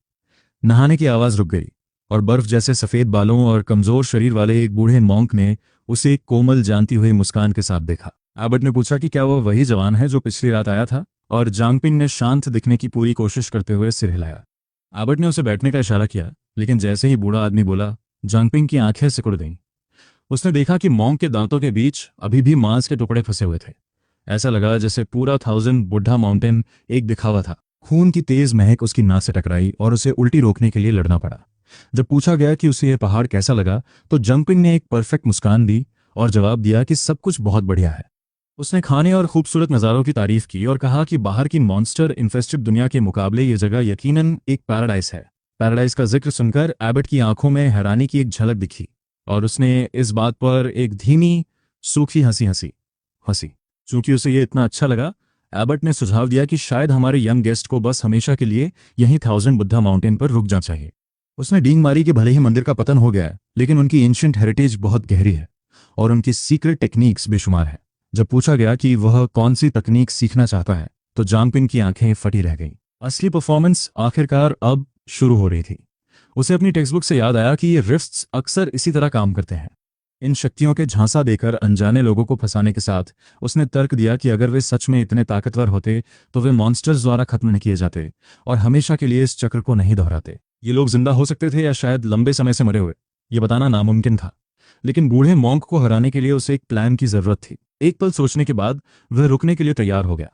नहाने की आवाज रुक गई और बर्फ जैसे सफेद बालों और कमजोर शरीर वाले एक बूढ़े मॉन्क ने उसे एक कोमल जानती हुई मुस्कान के साथ देखा। एबट ने पूछा कि क्या वह वही जवान है जो पिछली रात आया था, और जांगपिंग ने शांत दिखने की पूरी कोशिश करते हुए सिर हिलाया। एबट ने उसे बैठने का इशारा किया, लेकिन जैसे ही बूढ़ा आदमी बोला, जांगपिंग की आंखें सिकुड़ गईं। उसने देखा कि मॉन्क के दांतों के बीच अभी भी मांस के टुकड़े फंसे हुए थे। ऐसा लगा जैसे पूरा 1000 बुढ़ा माउंटेन एक दिखावा था। खून की तेज महक उसकी नाक से टकराई और उसे उल्टी रोकने के लिए लड़ना पड़ा। जब पूछा गया कि उसे यह पहाड़ कैसा लगा, तो जंपिंग ने एक परफेक्ट मुस्कान दी और जवाब दिया कि सब कुछ बहुत बढ़िया है। उसने खाने और खूबसूरत नज़ारों की तारीफ की और कहा कि बाहर की मॉन्स्टर इन्फेस्टेड दुनिया के मुकाबले ये जगह यकीनन एक पैराडाइस है। पैराडाइस का जिक्र सुनकर एबट की आंखों में हैरानी की एक झलक दिखी और उसने इस बात पर एक धीमी सूखी हंसी। चूंकि उसे ये इतना अच्छा लगा, एबट ने सुझाव दिया कि शायद हमारे यंग गेस्ट को बस हमेशा के लिए यहीं 1000 बुद्धा माउंटेन पर रुक जाना चाहिए। उसने डींग मारी कि भले ही मंदिर का पतन हो गया है, लेकिन उनकी एंशिएंट हेरिटेज बहुत गहरी है और उनकी सीक्रेट टेक्निक्स बेशुमार है। जब पूछा गया कि वह कौन सी तकनीक सीखना चाहता है, तो जांगपिंग की आंखें फटी रह गईं। असली परफॉर्मेंस आखिरकार अब शुरू हो रही थी। उसे अपनी टेक्स्टबुक से याद आया कि ये रिफ्ट्स अक्सर इसी तरह काम करते हैं। इन शक्तियों के झांसा देकर अनजाने लोगों को फंसाने के साथ उसने तर्क दिया कि अगर वे सच में इतने ताकतवर होते तो वे मॉन्स्टर्स द्वारा खत्म नहीं किए जाते और हमेशा के लिए इस चक्र को नहीं दोहराते। ये लोग जिंदा हो सकते थे या शायद लंबे समय से मरे हुए, ये बताना नामुमकिन था। लेकिन बूढ़े मॉन्क को हराने के लिए उसे एक प्लान की जरूरत थी। एक पल सोचने के बाद वह रुकने के लिए तैयार हो गया,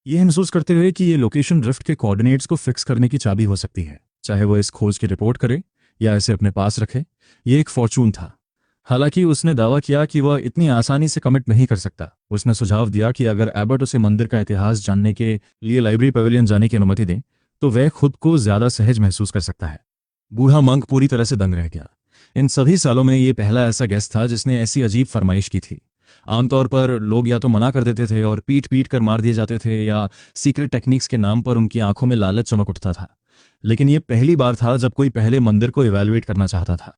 यह महसूस करते हुए कि ये लोकेशन ड्रिफ्ट के कोऑर्डिनेट्स को फिक्स करने की चाबी हो सकती है। चाहे वह इस खोज की रिपोर्ट करे या इसे अपने पास रखे, ये एक फॉर्चून था। हालांकि उसने दावा किया कि वह इतनी आसानी से कमिट नहीं कर सकता। उसने सुझाव दिया कि अगर एबट उसे मंदिर का इतिहास जानने के लिए लाइब्रेरी पवेलियन जाने की अनुमति दें, तो वह खुद को ज्यादा सहज महसूस कर सकता है। बूढ़ा मंक पूरी तरह से दंग रह गया। इन सभी सालों में ये पहला ऐसा गेस्ट था जिसने ऐसी अजीब फरमाइश की थी। आमतौर पर लोग या तो मना कर देते थे और पीट पीट कर मार दिए जाते थे, या सीक्रेट टेक्निक्स के नाम पर उनकी आंखों में लालच चमक उठता था। लेकिन ये पहली बार था जब कोई पहले मंदिर को इवैल्यूएट करना चाहता था।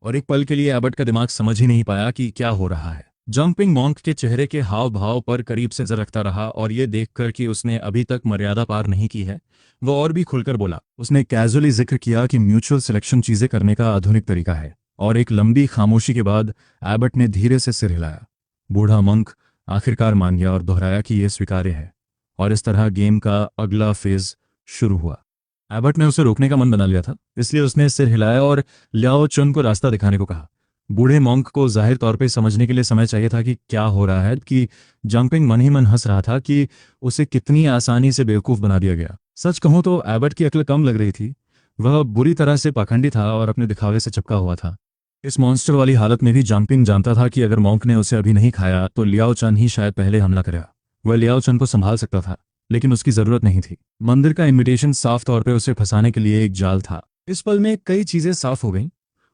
और एक पल के लिए एबट का दिमाग समझ ही नहीं पाया कि क्या हो रहा है। जंपिंग मॉन्क के चेहरे के हाव भाव पर करीब से नजर रखता रहा और ये देखकर कि उसने अभी तक मर्यादा पार नहीं की है, वो और भी खुलकर बोला। उसने कैजुअली जिक्र किया कि म्यूचुअल सिलेक्शन चीजें करने का आधुनिक तरीका है, और एक लंबी खामोशी के बाद एबट ने धीरे से सिर हिलाया। बूढ़ा मंक आखिरकार मान गया और दोहराया कि यह स्वीकार्य है, और इस तरह गेम का अगला फेज शुरू हुआ। एबट ने उसे रोकने का मन बना लिया था, इसलिए उसने सिर हिलाया और लियाओ चुन को रास्ता दिखाने को कहा। बूढ़े मॉन्क को जाहिर तौर पे समझने के लिए समय चाहिए था कि क्या हो रहा है, कि जंपिंग मन ही मन हंस रहा था कि उसे कितनी आसानी से बेवकूफ़ बना दिया गया। सच कहूं तो एबट की अक्ल कम लग रही थी। वह बुरी तरह से पाखंडी था और अपने दिखावे से चिपका हुआ था। इस मॉन्स्टर वाली हालत में भी जंपिंग जानता था कि अगर मॉन्क ने उसे अभी नहीं खाया तो लियाओ चन ही शायद पहले हमला करेगा। वह लियाओ चन को संभाल सकता था, लेकिन उसकी जरूरत नहीं थी। मंदिर का इनविटेशन साफ तौर पे उसे फंसाने के लिए एक जाल था। इस पल में कई चीजें साफ हो गईं।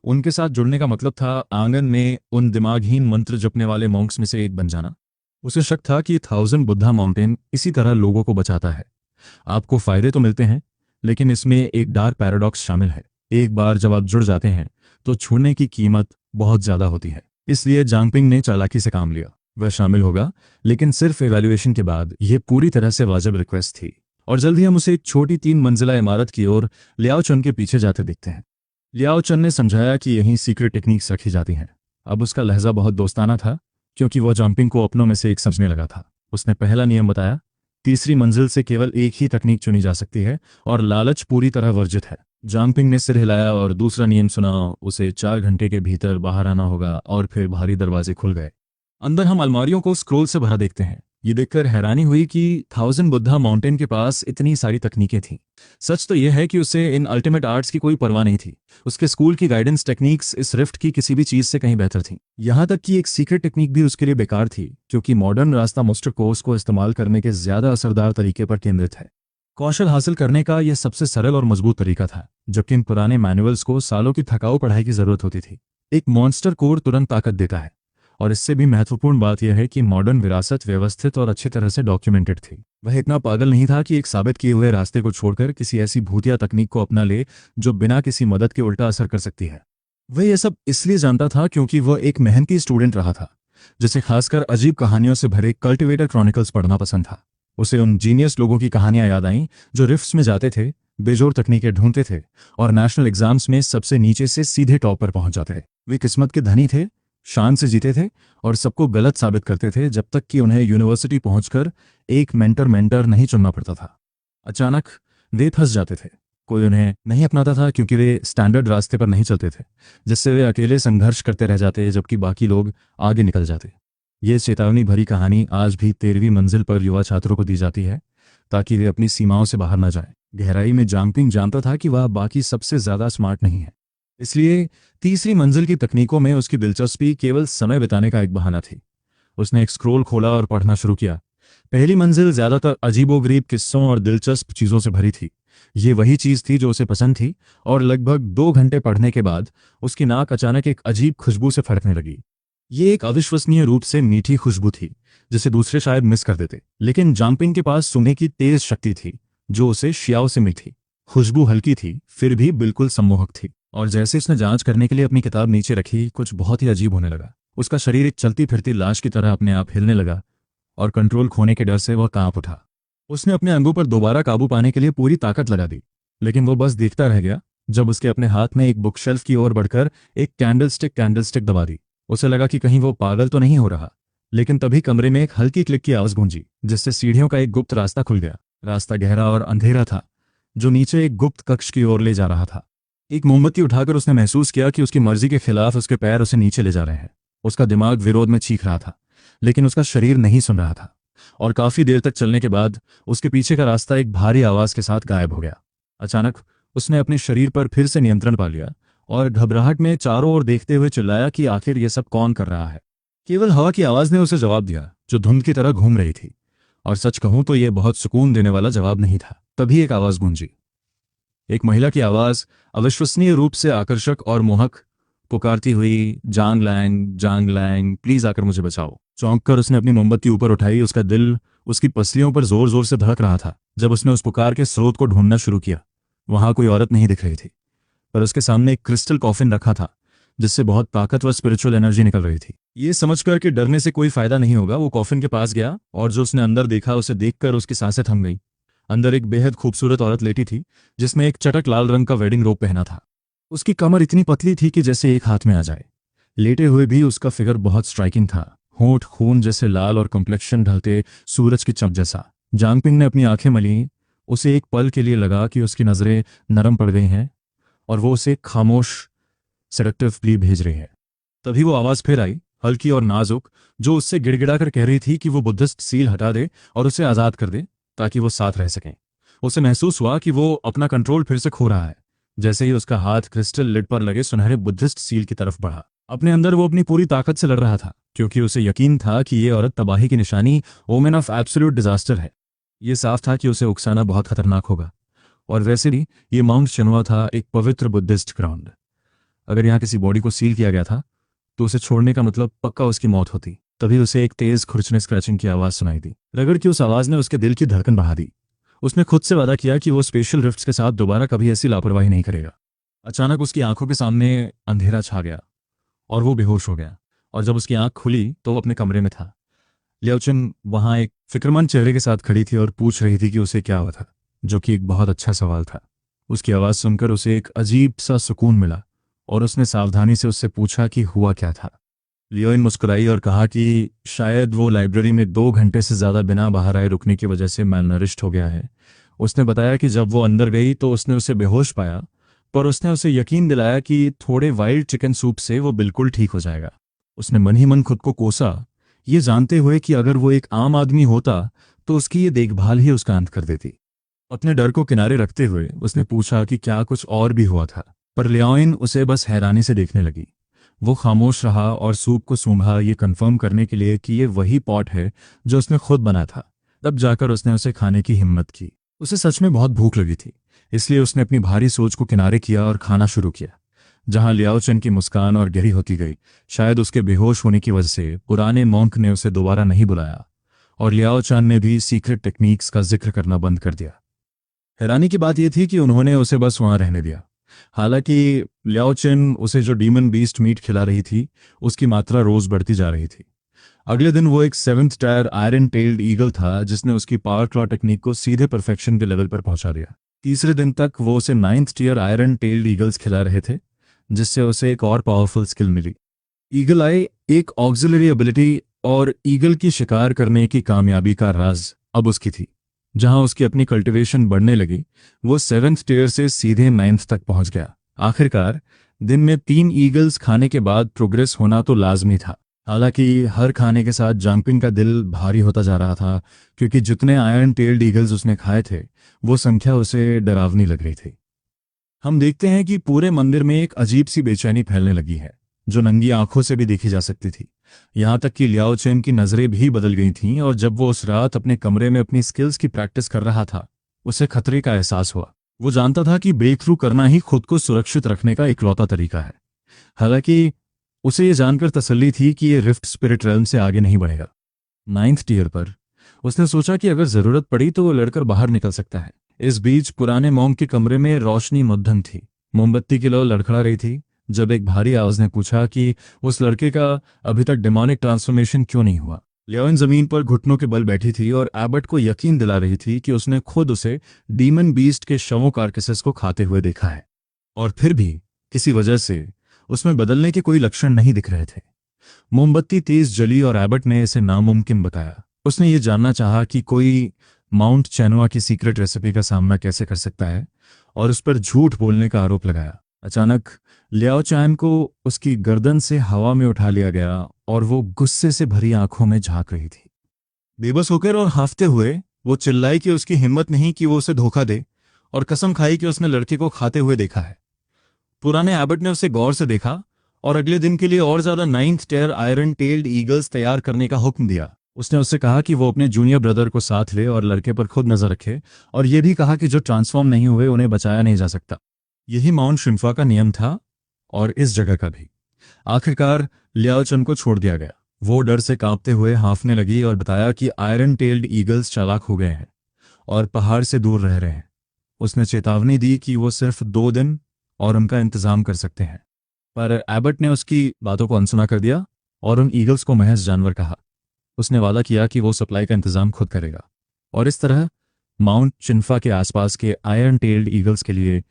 उनके साथ जुड़ने का मतलब था आंगन में उन दिमागहीन मंत्र जपने वाले मॉन्क्स में से एक बन जाना। उसे शक था कि 1000 बुद्धा माउंटेन इसी तरह लोगों को बचाता है। आपको फायदे तो मिलते हैं, लेकिन इसमें एक डार्क पैराडॉक्स शामिल है। एक बार जब आप जुड़ जाते हैं तो छोड़ने की कीमत बहुत ज्यादा होती है। इसलिए जांगपिंग ने चालाकी से काम लिया। वह शामिल होगा, लेकिन सिर्फ इवैल्यूएशन के बाद। यह पूरी तरह से वाजिब रिक्वेस्ट थी। और जल्द ही हम उसे एक छोटी 3 मंजिला इमारत की ओर लियाओ चन के पीछे जाते देखते हैं। लियाओ चन ने समझाया कि यहीं सीक्रेट टेक्निक्स रखी जाती हैं। अब उसका लहजा बहुत दोस्ताना था, क्योंकि वह जंपिंग को अपनों में से एक समझने लगा था। उसने पहला नियम बताया, तीसरी मंजिल से केवल एक ही तकनीक चुनी जा सकती है और लालच पूरी तरह वर्जित है। जांगपिंग ने सिर हिलाया और दूसरा नियम सुना। उसे 4 घंटे के भीतर बाहर आना होगा। और फिर भारी दरवाजे खुल गए। अंदर हम अलमारियों को स्क्रोल से भरा देखते हैं। ये देखकर हैरानी हुई कि थाउजेंड बुद्धा माउंटेन के पास इतनी सारी तकनीकें थीं। सच तो यह है कि उसे इन अल्टीमेट आर्ट्स की कोई परवाह नहीं थी। उसके स्कूल की गाइडेंस टेक्निक्स इस रिफ्ट की किसी भी चीज से कहीं बेहतर थीं। यहाँ तक कि एक सीक्रेट टेक्निक भी उसके लिए बेकार थी, क्योंकि मॉडर्न रास्ता मास्टर कोर्स को इस्तेमाल करने के ज्यादा असरदार तरीके पर केंद्रित है। कौशल हासिल करने का यह सबसे सरल और मजबूत तरीका था, जबकि इन पुराने मैनुअल्स को सालों की थकाऊ पढ़ाई की जरूरत होती थी। एक मॉन्स्टर कोर तुरंत ताकत देता है, और इससे भी महत्वपूर्ण बात यह है कि मॉडर्न विरासत व्यवस्थित और अच्छी तरह से डॉक्यूमेंटेड थी। वह इतना पागल नहीं था कि एक साबित किए हुए रास्ते को छोड़कर किसी ऐसी भूतिया तकनीक को अपना ले जो बिना किसी मदद के उल्टा असर कर सकती है। वह यह सब इसलिए जानता था क्योंकि वह एक मेहनती स्टूडेंट रहा था, जिसे खासकर अजीब कहानियों से भरे कल्टिवेटर क्रॉनिकल्स पढ़ना पसंद था। उसे उन जीनियस लोगों की कहानियां याद आईं जो रिफ्ट्स में जाते थे, बेजोड़ तकनीकें ढूंढते थे और नेशनल एग्जाम्स में सबसे नीचे से सीधे टॉप पर पहुंच जाते थे। वे किस्मत के धनी थे, शान से जीते थे और सबको गलत साबित करते थे, जब तक कि उन्हें यूनिवर्सिटी पहुंचकर एक मेंटर नहीं चुनना पड़ता था। अचानक वे फंस जाते थे। कोई उन्हें नहीं अपनाता था क्योंकि वे स्टैंडर्ड रास्ते पर नहीं चलते थे, जिससे वे अकेले संघर्ष करते रह जाते जबकि बाकी लोग आगे निकल जाते। ये चेतावनी भरी कहानी आज भी 13वीं मंजिल पर युवा छात्रों को दी जाती है, ताकि वे अपनी सीमाओं से बाहर न जाएं। गहराई में जांगपिंग जानता था कि वह बाकी सबसे ज्यादा स्मार्ट नहीं है, इसलिए तीसरी मंजिल की तकनीकों में उसकी दिलचस्पी केवल समय बिताने का एक बहाना थी। उसने एक स्क्रोल खोला और पढ़ना शुरू किया। पहली मंजिल ज्यादातर अजीबोगरीब किस्सों और दिलचस्प चीजों से भरी थी। ये वही चीज थी जो उसे पसंद थी, और लगभग 2 घंटे पढ़ने के बाद उसकी नाक अचानक एक अजीब खुशबू से फड़कने लगी। ये एक अविश्वसनीय रूप से मीठी खुशबू थी, जिसे दूसरे शायद मिस कर देते, लेकिन जांगपिंग के पास सूंघने की तेज शक्ति थी जो उसे शियाओ से मिली थी। खुशबू हल्की थी, फिर भी बिल्कुल सम्मोहक थी, और जैसे उसने जांच करने के लिए अपनी किताब नीचे रखी, कुछ बहुत ही अजीब होने लगा। उसका शरीर एक चलती फिरती लाश की तरह अपने आप हिलने लगा और कंट्रोल खोने के डर से वह कांप उठा। उसने अपने अंगों पर दोबारा काबू पाने के लिए पूरी ताकत लगा दी, लेकिन वो बस देखता रह गया जब उसके अपने हाथ में एक बुक शेल्फ की ओर बढ़कर एक कैंडलस्टिक दबा दी। उसे लगा कि कहीं वो पागल तो नहीं हो रहा, लेकिन तभी कमरे में एक हल्की क्लिक की आवाज गूंजी, जिससे सीढ़ियों का एक गुप्त रास्ता खुल गया। रास्ता गहरा और अंधेरा था, जो नीचे एक गुप्त कक्ष की ओर ले जा रहा था। एक मोमबत्ती उठाकर उसने महसूस किया कि उसकी मर्जी के खिलाफ उसके पैर उसे नीचे ले जा रहे हैं। उसका दिमाग विरोध में चीख रहा था, लेकिन उसका शरीर नहीं सुन रहा था, और काफी देर तक चलने के बाद उसके पीछे का रास्ता एक भारी आवाज के साथ गायब हो गया। अचानक उसने अपने शरीर पर फिर से नियंत्रण पा लिया और घबराहट में चारों ओर देखते हुए चिल्लाया कि आखिर ये सब कौन कर रहा है। केवल हवा की आवाज ने उसे जवाब दिया, जो धुंध की तरह घूम रही थी, और सच कहूं तो यह बहुत सुकून देने वाला जवाब नहीं था। तभी एक आवाज गूंजी, एक महिला की आवाज, अविश्वसनीय रूप से आकर्षक और मोहक, पुकारती हुई, जांग लैंग, प्लीज आकर मुझे बचाओ। चौंक कर उसने अपनी मोमबत्ती ऊपर उठाई। उसका दिल उसकी पसलियों पर जोर जोर से धड़क रहा था। जब उसने उस पुकार के स्रोत को ढूंढना शुरू किया, वहां कोई औरत नहीं दिख रही थी, पर उसके सामने एक क्रिस्टल कॉफिन रखा था, जिससे बहुत ताकतवर स्पिरिचुअल एनर्जी निकल रही थी। ये समझकर कि डरने से कोई फायदा नहीं होगा, वो कॉफिन के पास गया, और जो उसने अंदर देखा उसे देखकर उसकी सांसें थम गईं। अंदर एक बेहद खूबसूरत औरत लेटी थी, जिसमें एक चटक लाल रंग का वेडिंग रोब पहना था। उसकी कमर इतनी पतली थी कि जैसे एक हाथ में आ जाए। लेटे हुए भी उसका फिगर बहुत स्ट्राइकिंग था, होंठ खून जैसे लाल और कॉम्प्लेक्शन ढलते सूरज की चमक जैसा। जांगपिंग ने अपनी आंखें मली। उसे एक पल के लिए लगा कि उसकी नजरें नरम पड़ गई हैं और वो उसे खामोश सेडक्टिव प्ली भेज रही है। तभी वो आवाज फिर आई, हल्की और नाजुक, जो उससे गिड़गिड़ा कर कह रही थी कि वो बुद्धिस्ट सील हटा दे और उसे आजाद कर दे, ताकि वो साथ रह सकें। उसे महसूस हुआ कि वो अपना कंट्रोल फिर से खो रहा है। जैसे ही उसका हाथ क्रिस्टल लिड पर लगे सुनहरे बुद्धिस्ट सील की तरफ बढ़ा, अपने अंदर वो अपनी पूरी ताकत से लड़ रहा था, क्योंकि उसे यकीन था कि ये औरत तबाही की निशानी, ओमेन ऑफ एब्सोल्यूट डिजास्टर है। ये साफ था कि उसे उकसाना बहुत खतरनाक होगा, और वैसे भी ये माउंट शनुआ था, एक पवित्र बुद्धिस्ट ग्राउंड। अगर यहाँ किसी बॉडी को सील किया गया था तो उसे छोड़ने का मतलब पक्का उसकी मौत होती। तभी उसे एक तेज खुरचने स्क्रैचिंग की आवाज सुनाई दी। रगड़ की उस आवाज ने उसके दिल की धड़कन बढ़ा दी। उसने खुद से वादा किया कि वो स्पेशल रिफ्ट्स के साथ दोबारा कभी ऐसी लापरवाही नहीं करेगा। अचानक उसकी आंखों के सामने अंधेरा छा गया और वो बेहोश हो गया, और जब उसकी आंख खुली तो वो अपने कमरे में था। लियाओचन वहां एक फिक्रमंद चेहरे के साथ खड़ी थी और पूछ रही थी कि उसे क्या हुआ था, जो कि एक बहुत अच्छा सवाल था। उसकी आवाज सुनकर उसे एक अजीब सा सुकून मिला और उसने सावधानी से उससे पूछा कि हुआ क्या था। लियोइन मुस्कुराई और कहा कि शायद वो लाइब्रेरी में 2 घंटे से ज़्यादा बिना बाहर आए रुकने की वजह से मैलनरिश्ड हो गया है। उसने बताया कि जब वो अंदर गई तो उसने उसे बेहोश पाया, पर उसने उसे यकीन दिलाया कि थोड़े वाइल्ड चिकन सूप से वो बिल्कुल ठीक हो जाएगा। उसने मन ही मन खुद को कोसा, ये जानते हुए कि अगर वो एक आम आदमी होता तो उसकी ये देखभाल ही उसका अंत कर देती। अपने डर को किनारे रखते हुए उसने पूछा कि क्या कुछ और भी हुआ था, पर लियोइन उसे बस हैरानी से देखने लगी। वो खामोश रहा और सूप को सूंघा, ये कंफर्म करने के लिए कि ये वही पॉट है जो उसने खुद बना था। तब जाकर उसने उसे खाने की हिम्मत की। उसे सच में बहुत भूख लगी थी, इसलिए उसने अपनी भारी सोच को किनारे किया और खाना शुरू किया। जहां लियाओ चेन की मुस्कान और गहरी होती गई, शायद उसके बेहोश होने की वजह से पुराने मॉन्क ने उसे दोबारा नहीं बुलाया और लियाओ चान ने भी सीक्रेट टेक्निक्स का जिक्र करना बंद कर दिया। हैरानी की बात यह थी कि उन्होंने उसे बस वहां रहने दिया। हालांकि लियाओ चेन उसे जो डीमन बीस्ट मीट खिला रही थी उसकी मात्रा रोज बढ़ती जा रही थी। अगले दिन वो एक 7th tyre iron tailed eagle था जिसने उसकी पावर क्लॉ टेक्निक को सीधे परफेक्शन के लेवल पर पहुंचा दिया। तीसरे दिन तक वो उसे 9th tier iron tailed eagles खिला रहे थे, जिससे उसे एक और पावरफुल स्किल मिली। ईगल आई, एक ऑक्सिलरी एबिलिटी, और ईगल की शिकार करने की कामयाबी का राज अब उसकी थी। जहां उसकी अपनी कल्टीवेशन बढ़ने लगी, वो 7th टीयर से सीधे 9th तक पहुंच गया। आखिरकार दिन में 3 ईगल्स खाने के बाद प्रोग्रेस होना तो लाजमी था। हालांकि हर खाने के साथ जंपिंग का दिल भारी होता जा रहा था, क्योंकि जितने आयरन टेल्ड ईगल्स उसने खाए थे वो संख्या उसे डरावनी लग रही थी। हम देखते हैं कि पूरे मंदिर में एक अजीब सी बेचैनी फैलने लगी है, जो नंगी आंखों से भी देखी जा सकती थी। यहाँ तक कि लियाओ चेन की नजरें भी बदल गई थीं, और जब वो उस रात अपने कमरे में अपनी स्किल्स की प्रैक्टिस कर रहा था, उसे खतरे का एहसास हुआ। वो जानता था कि ब्रेक थ्रू करना ही खुद को सुरक्षित रखने का इकलौता तरीका है। हालांकि उसे ये जानकर तसल्ली थी कि ये रिफ्ट स्पिरिट रेल्म से आगे नहीं बढ़ेगा। 9th टीयर पर उसने सोचा कि अगर जरूरत पड़ी तो वो लड़कर बाहर निकल सकता है। इस बीच पुराने मोंक के कमरे में रोशनी मध्यम थी। मोमबत्ती की लौ लड़खड़ा रही थी जब एक भारी आवाज ने पूछा कि उस लड़के का अभी तक डिमोनिक ट्रांसफॉर्मेशन क्यों नहीं हुआ। लियोइन जमीन पर घुटनों के बल बैठी थी और एबर्ट को यकीन दिला रही थी कि उसने खुद उसे डीमन बीस्ट के शवों कार्केसेस को खाते हुए देखा है, और फिर भी किसी वजह से उसमें बदलने के कोई लक्षण नहीं दिख रहे थे। मोमबत्ती तेज जली और एबर्ट ने इसे नामुमकिन बताया। उसने ये जानना चाहा कि कोई माउंट चैनुआ की सीक्रेट रेसिपी का सामना कैसे कर सकता है, और उस पर झूठ बोलने का आरोप लगाया। अचानक लियाओ चैन को उसकी गर्दन से हवा में उठा लिया गया और वो गुस्से से भरी आंखों में झांक रही थी। बेबस होकर और हाफते हुए वो चिल्लाई कि उसकी हिम्मत नहीं कि वो उसे धोखा दे, और कसम खाई कि उसने लड़के को खाते हुए देखा है। पुराने एबर्ट ने उसे गौर से देखा और अगले दिन के लिए और ज्यादा 9th tier iron tailed eagles तैयार करने का हुक्म दिया। उसने उससे कहा कि वो अपने जूनियर ब्रदर को साथ ले और लड़के पर खुद नजर रखे, और यह भी कहा कि जो ट्रांसफॉर्म नहीं हुए उन्हें बचाया नहीं जा सकता। यही माउंट शिन्फा का नियम था, और इस जगह का भी। आखिरकार लियाओ चन को छोड़ दिया गया। वो डर से कांपते हुए हांफने लगी और बताया कि आयरन टेल्ड ईगल्स चालाक हो गए हैं और पहाड़ से दूर रह रहे हैं। उसने चेतावनी दी कि वो सिर्फ 2 दिन और उनका इंतजाम कर सकते हैं, पर एबर्ट ने उसकी बातों को अनसुना कर दिया और उन ईगल्स को महज जानवर कहा। उसने वादा किया कि वो सप्लाई का इंतजाम खुद करेगा, और इस तरह माउंट चिन्फा के आसपास के आयरन टेल्ड ईगल्स के लिए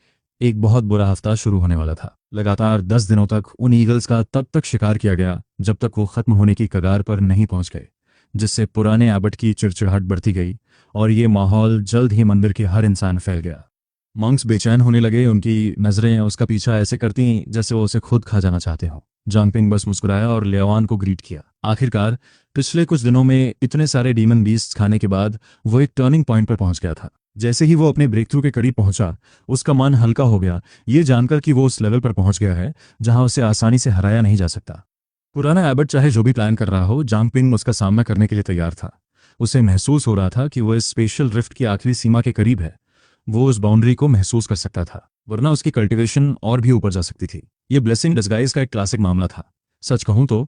एक बहुत बुरा हफ्ता शुरू होने वाला था। लगातार 10 दिनों तक उन ईगल्स का तब तक शिकार किया गया जब तक वो खत्म होने की कगार पर नहीं पहुंच गए, जिससे पुराने एबर्ट की चिड़चिड़ाहट बढ़ती गई और ये माहौल जल्द ही मंदिर के हर इंसान फैल गया। मॉन्क्स बेचैन होने लगे, उनकी नजरें उसका पीछा ऐसे करती जैसे वो उसे खुद खा जाना चाहते हो। जंपिंग बस मुस्कुराया और लियाओन को ग्रीट किया। आखिरकार पिछले कुछ दिनों में इतने सारे डीमन बीस्ट खाने के बाद वो एक टर्निंग पॉइंट पर पहुंच गया था। जैसे ही वो अपने ब्रेक थ्रू के करीब पहुंचा, उसका मन हल्का हो गया, ये जानकर कि वो उस लेवल पर पहुंच गया है जहां उसे आसानी से हराया नहीं जा सकता। पुराना एबर्ट चाहे जो भी प्लान कर रहा हो, जंपिंग उसका सामना करने के लिए तैयार था। उसे महसूस हो रहा था कि वो इस स्पेशल रिफ्ट की आखिरी सीमा के करीब है। वो उस बाउंड्री को महसूस कर सकता था, वरना उसकी कल्टीवेशन और भी ऊपर जा सकती थी। ये ब्लेसिंग डिस्गाइज का एक क्लासिक मामला था। सच कहूं तो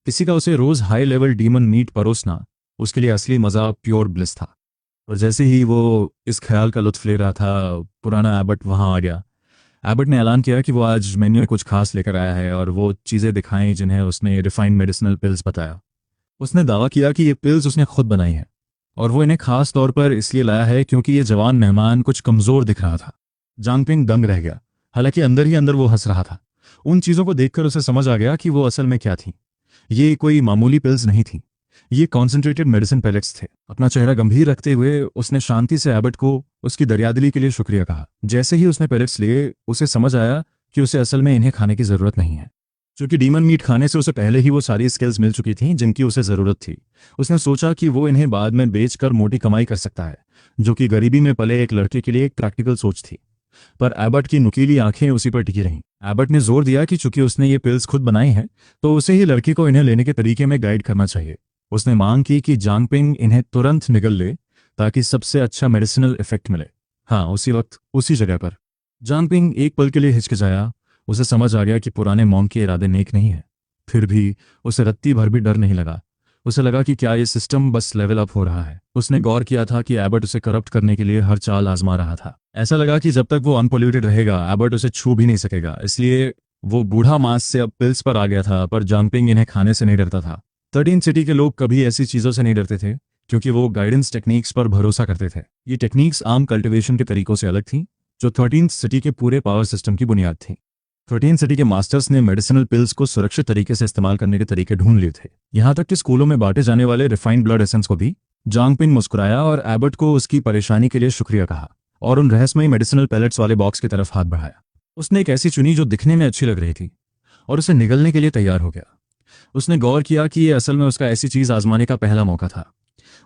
किसी का उसे रोज हाई लेवल डीमन मीट परोसना उसके लिए असली मजा प्योर ब्लिस था। और जैसे ही वो इस ख्याल का लुत्फ ले रहा था, पुराना एबर्ट वहां आ गया। एबर्ट ने ऐलान किया कि वो आज मेन्यू में कुछ खास लेकर आया है, और वो चीज़ें दिखाई जिन्हें उसने रिफाइंड मेडिसिनल पिल्स बताया। उसने दावा किया कि ये पिल्स उसने खुद बनाई हैं, और वो इन्हें खास तौर पर इसलिए लाया है क्योंकि ये जवान मेहमान कुछ कमज़ोर दिख रहा था। जंपिंग दंग रह गया, हालांकि अंदर ही अंदर वो हंस रहा था। उन चीज़ों को देखकर उसे समझ आ गया कि वो असल में क्या थी। ये कोई मामूली पिल्स नहीं थी, ये कॉन्सेंट्रेटेड मेडिसिन पैलेट्स थे। अपना चेहरा गंभीर रखते हुए उसने शांति से एबट को उसकी दरियादिली के लिए शुक्रिया कहा। जैसे ही उसने पैलेट्स लिए, उसे समझ आया कि उसे असल में इन्हें खाने की जरूरत नहीं है, क्योंकि डीमन मीट खाने से उसे पहले ही वो सारी स्किल्स मिल चुकी थीं जिनकी उसे जरूरत थी। उसने सोचा कि वो इन्हें बाद में बेचकर मोटी कमाई कर सकता है, जो कि गरीबी में पले एक लड़के के लिए एक प्रैक्टिकल सोच थी। पर एबट की नुकीली आंखें उसी पर टिकी रहीं। एबट ने जोर दिया कि चूंकि उसने ये पिल्स खुद बनाई हैं, तो उसे ही लड़की को इन्हें लेने के तरीके में गाइड करना चाहिए। उसने मांग की कि जांगपिंग इन्हें तुरंत निगल ले, ताकि सबसे अच्छा मेडिसिनल इफेक्ट मिले। हाँ, उसी वक्त उसी जगह पर। जांगपिंग एक पल के लिए हिचकिचाया। उसे समझ आ गया कि पुराने मॉन्क के इरादे नेक नहीं है। फिर भी उसे रत्ती भर भी डर नहीं लगा। उसे लगा कि क्या ये सिस्टम बस लेवल अप हो रहा है। उसने गौर किया था कि एबट उसे करप्ट करने के लिए हर चाल आजमा रहा था। ऐसा लगा कि जब तक वो अनपोल्यूटेड रहेगा, एबट उसे छू भी नहीं सकेगा। इसलिए वो बूढ़ा मांस से अब पिल्स पर आ गया था। पर जांगपिंग इन्हें खाने से नहीं डरता था। 13 सिटी के लोग कभी ऐसी चीजों से नहीं डरते थे, क्योंकि वो गाइडेंस टेक्निक्स पर भरोसा करते थे। ये टेक्निक्स आम कल्टीवेशन के तरीकों से अलग थीं, जो 13 सिटी के पूरे पावर सिस्टम की बुनियाद थी। 13 सिटी के मास्टर्स ने मेडिसिनल पिल्स को सुरक्षित तरीके से इस्तेमाल करने के तरीके ढूंढ लिए थे, यहाँ तक कि स्कूलों में बांटे जाने वाले रिफाइंड ब्लड एसेंस को भी। जांगपिंग मुस्कुराया और एबट को उसकी परेशानी के लिए शुक्रिया कहा, और उन रहस्यमयी मेडिसिनल पैलेट्स वाले बॉक्स की तरफ हाथ बढ़ाया। उसने एक ऐसी चुनी जो दिखने में अच्छी लग रही थी, और उसे निगलने के लिए तैयार हो गया। उसने गौर किया कि ये असल में उसका ऐसी चीज आजमाने का पहला मौका था।